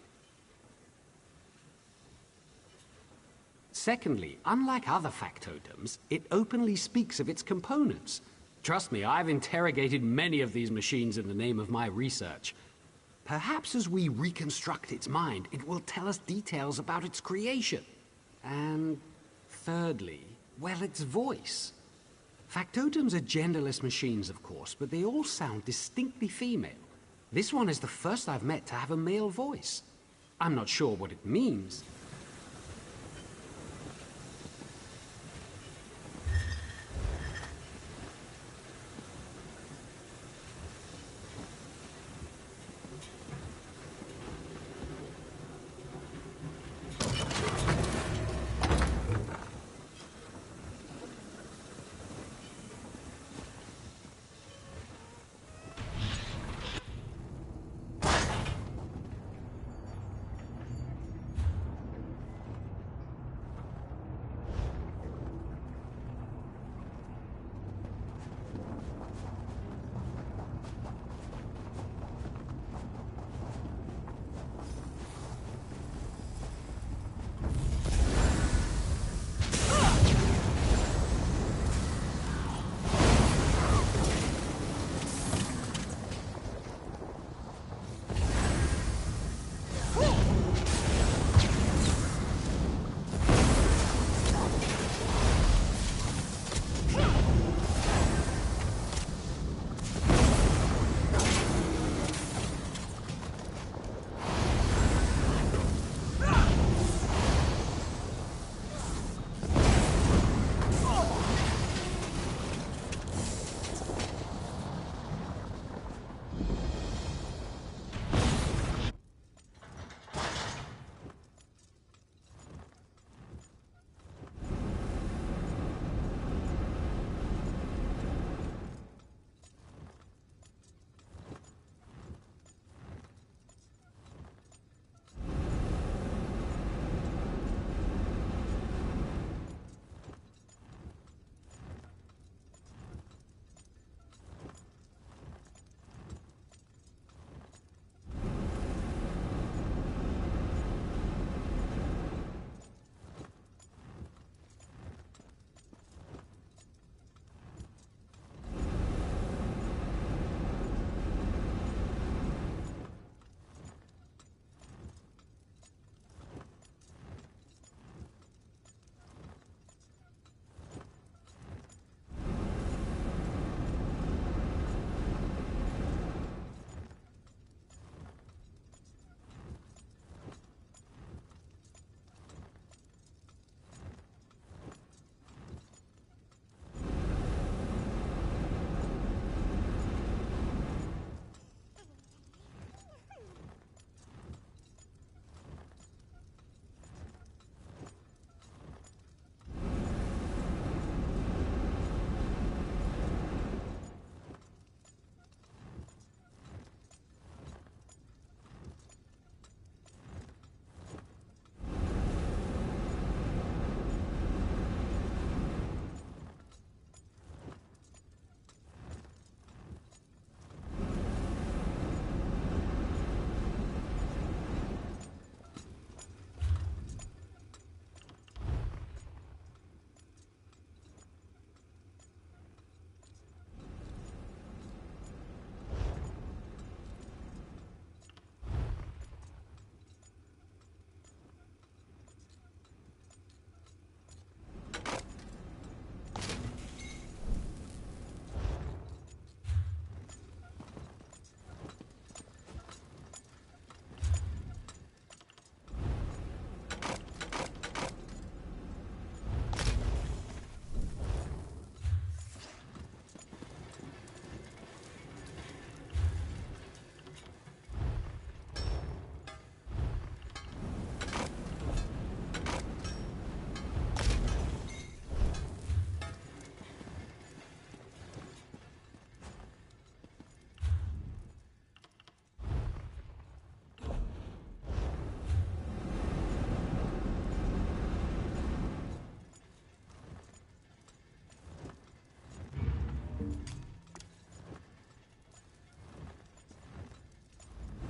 Secondly, unlike other factotums, it openly speaks of its components. Trust me, I've interrogated many of these machines in the name of my research. Perhaps as we reconstruct its mind, it will tell us details about its creation. And thirdly, well, its voice. Factotums are genderless machines, of course, but they all sound distinctly female. This one is the first I've met to have a male voice. I'm not sure what it means.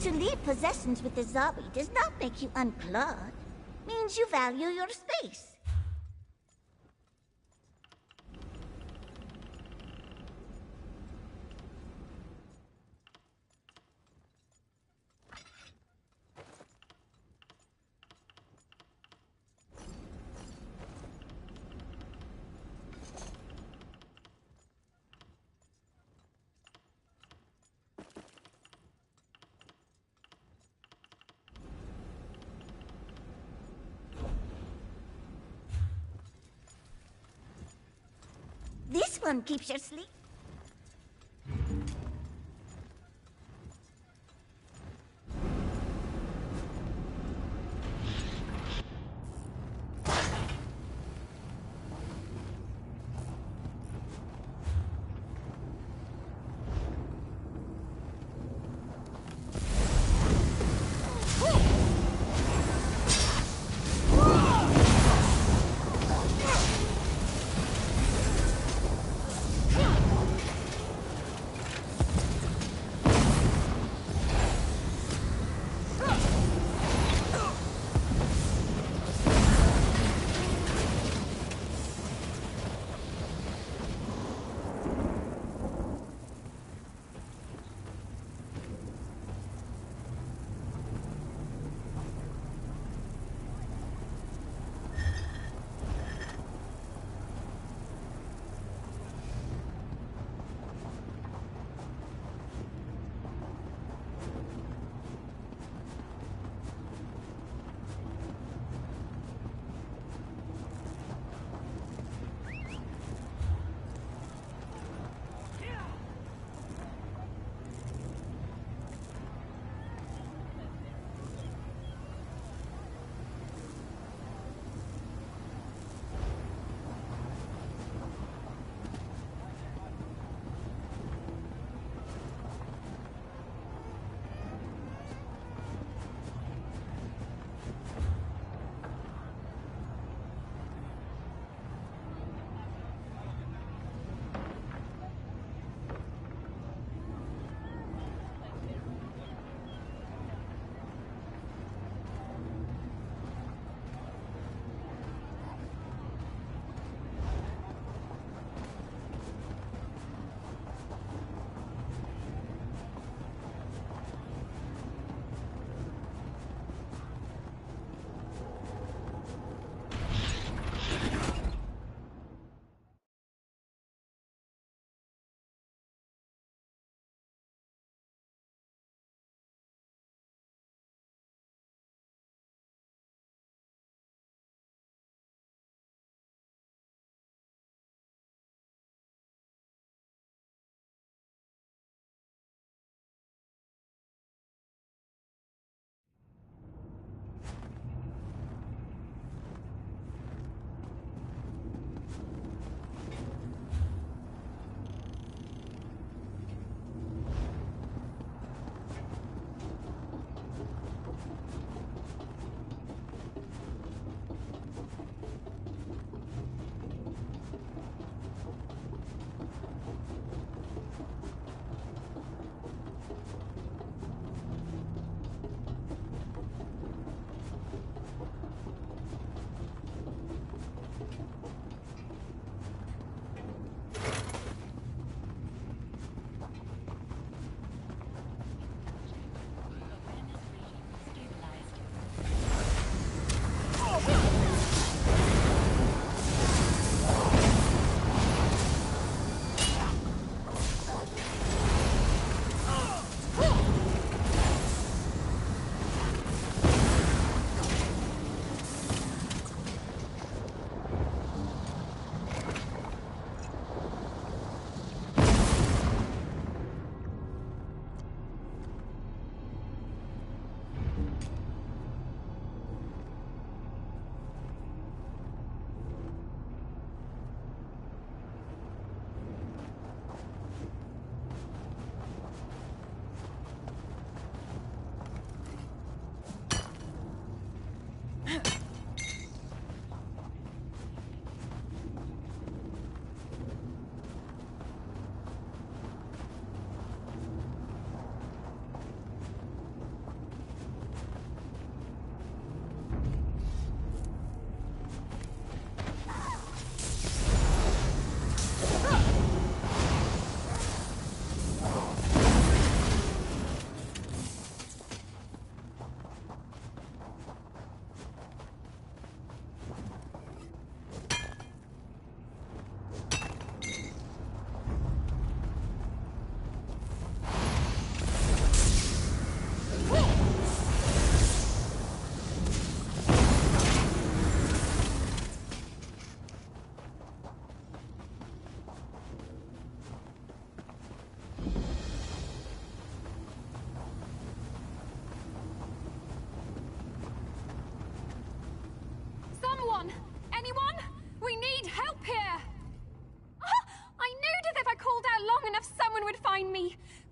To leave possessions with the Zabi does not make you unplugged. Means you value your space. This one keeps you asleep.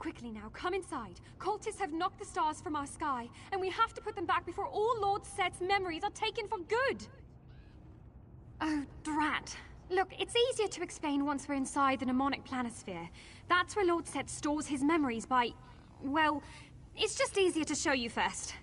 Quickly now, come inside. Cultists have knocked the stars from our sky, and we have to put them back before all Lord Set's memories are taken for good! Oh, drat. Look, it's easier to explain once we're inside the mnemonic Planosphere. That's where Lord Set stores his memories by... well, it's just easier to show you first.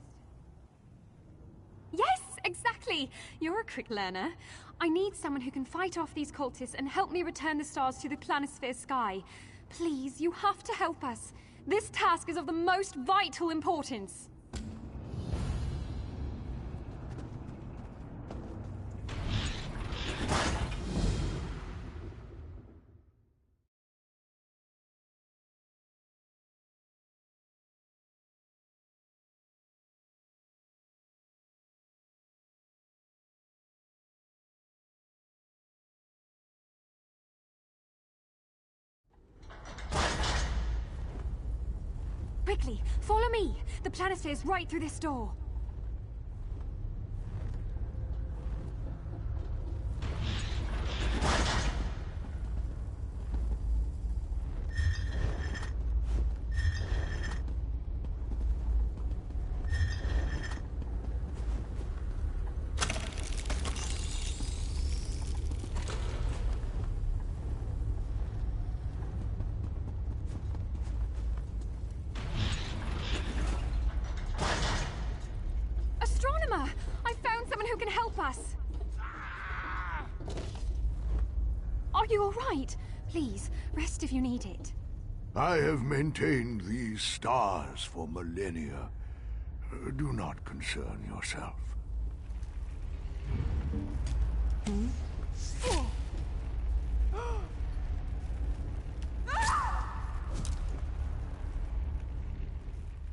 Yes, exactly! You're a quick learner. I need someone who can fight off these cultists and help me return the stars to the Planosphere sky. Please, you have to help us. This task is of the most vital importance. Quickly, follow me! The Planosphere is right through this door. I found someone who can help us! Are you alright? Please, rest if you need it. I have maintained these stars for millennia. Do not concern yourself.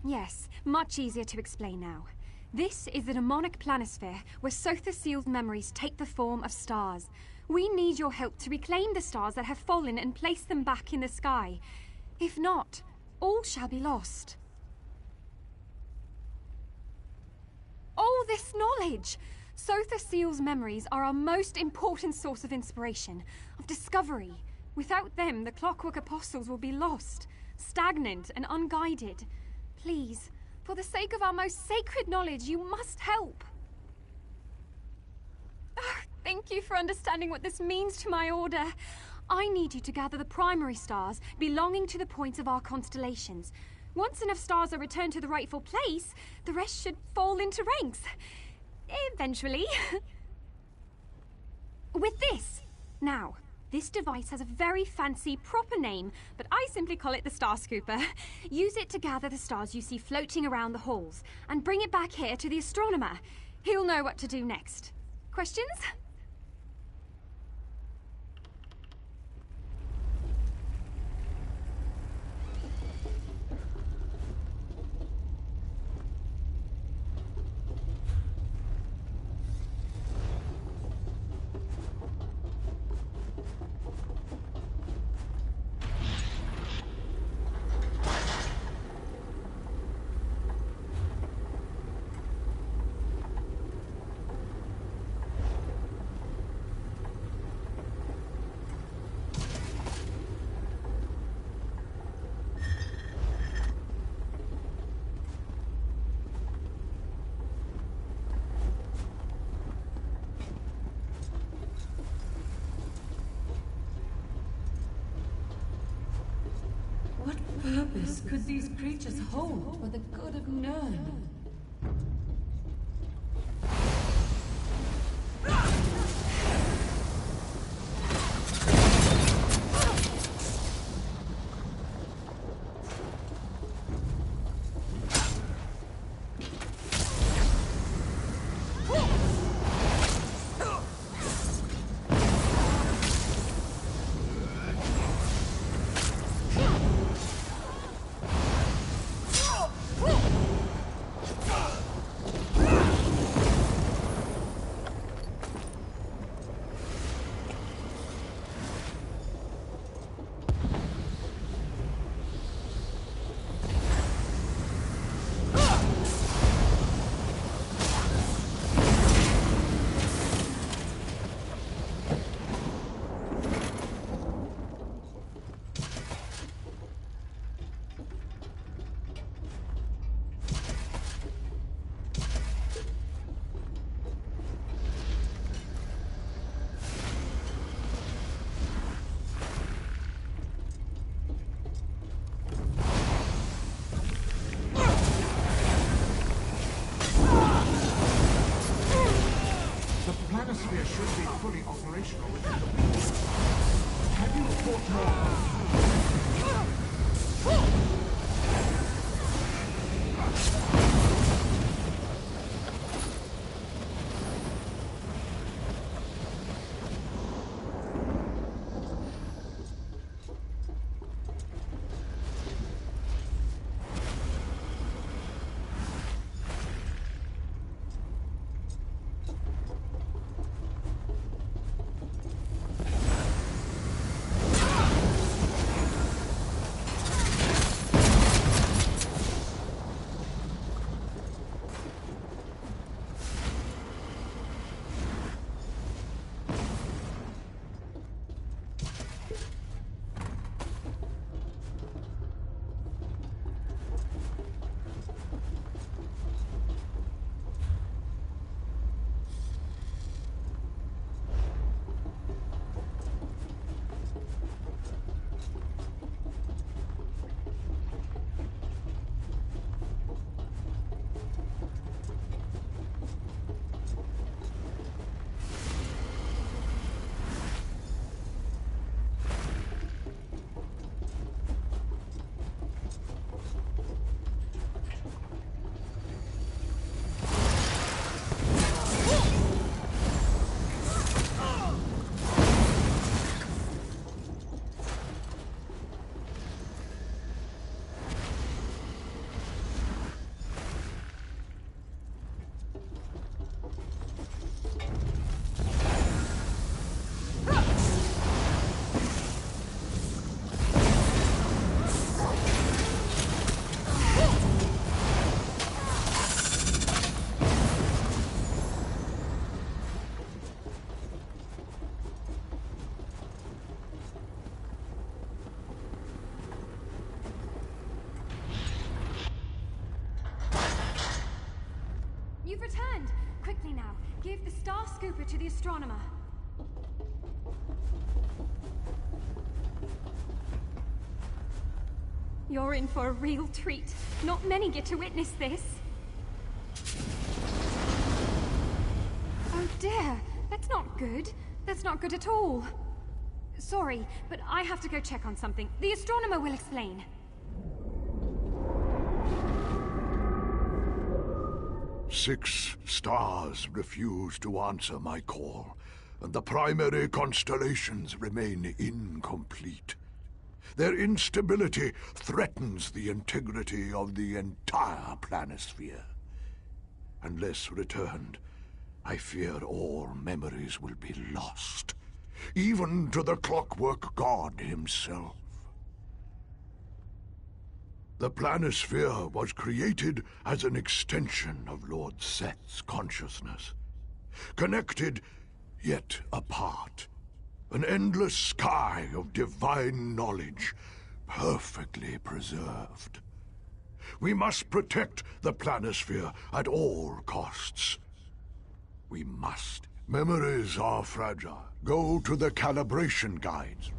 Yes, much easier to explain now. This is the mnemonic Planosphere, where Sotha Seal's memories take the form of stars. We need your help to reclaim the stars that have fallen and place them back in the sky. If not, all shall be lost. All this knowledge! Sotha Seal's memories are our most important source of inspiration, of discovery. Without them, the Clockwork Apostles will be lost, stagnant and unguided. Please, for the sake of our most sacred knowledge, you must help. Oh, thank you for understanding what this means to my order. I need you to gather the primary stars belonging to the points of our constellations. Once enough stars are returned to the rightful place, the rest should fall into ranks. Eventually. With this. Now, this device has a very fancy, proper name, but I simply call it the Star Scooper. Use it to gather the stars you see floating around the halls, and bring it back here to the astronomer. He'll know what to do next. Questions? What purpose could these creatures hold for the good of Nern? You've returned! Quickly now, give the Star Scooper to the astronomer. You're in for a real treat. Not many get to witness this. Oh dear, that's not good. That's not good at all. Sorry, but I have to go check on something. The astronomer will explain. Six stars refuse to answer my call, and the primary constellations remain incomplete. Their instability threatens the integrity of the entire Planosphere. Unless returned, I fear all memories will be lost, even to the Clockwork God himself. The Planosphere was created as an extension of Lord Set's consciousness. Connected, yet apart. An endless sky of divine knowledge, perfectly preserved. We must protect the Planosphere at all costs. We must. Memories are fragile. Go to the calibration guides.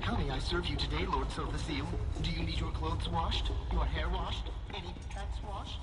How may I serve you today, Lord Silverseal? Do you need your clothes washed? Your hair washed? Any pets washed?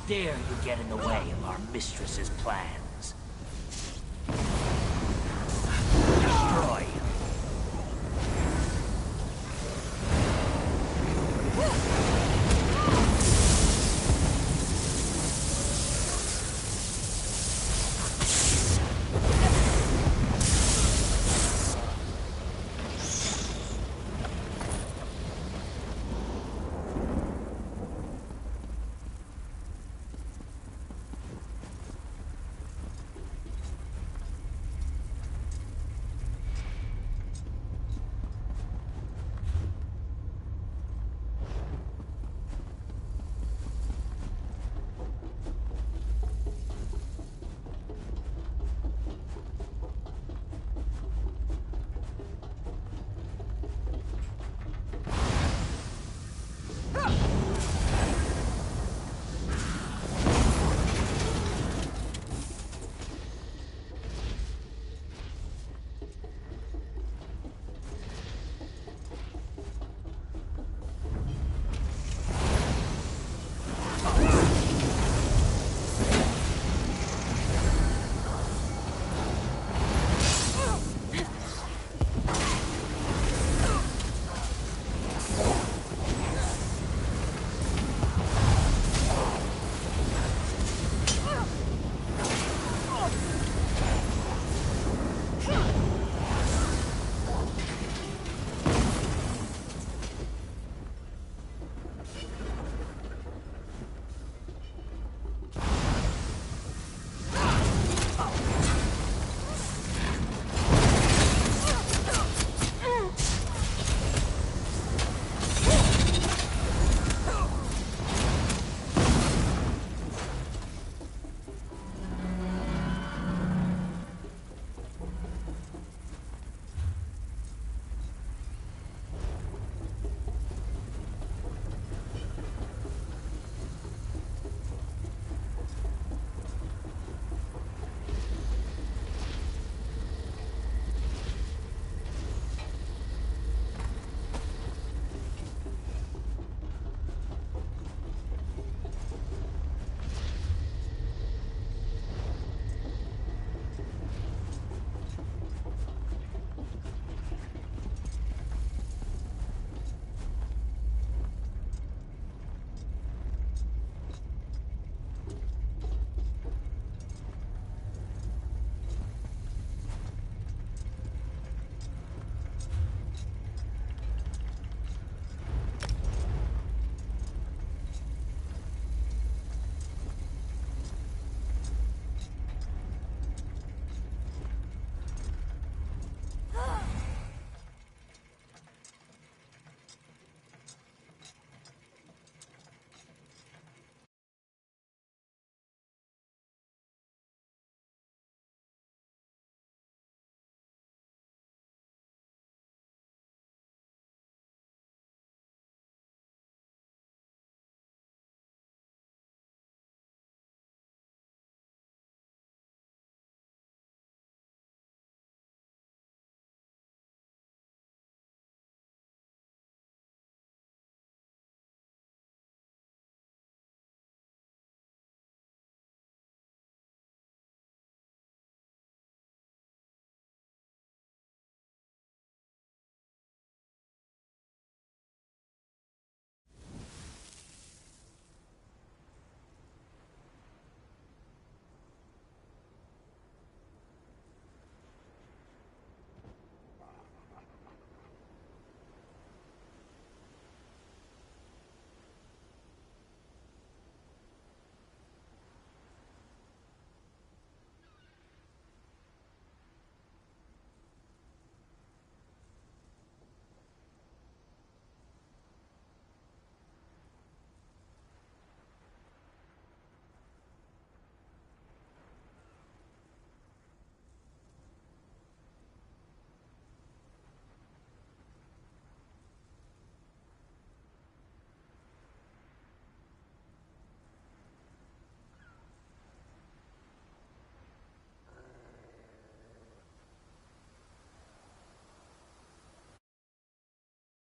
dare you get in the way of our mistress's plans?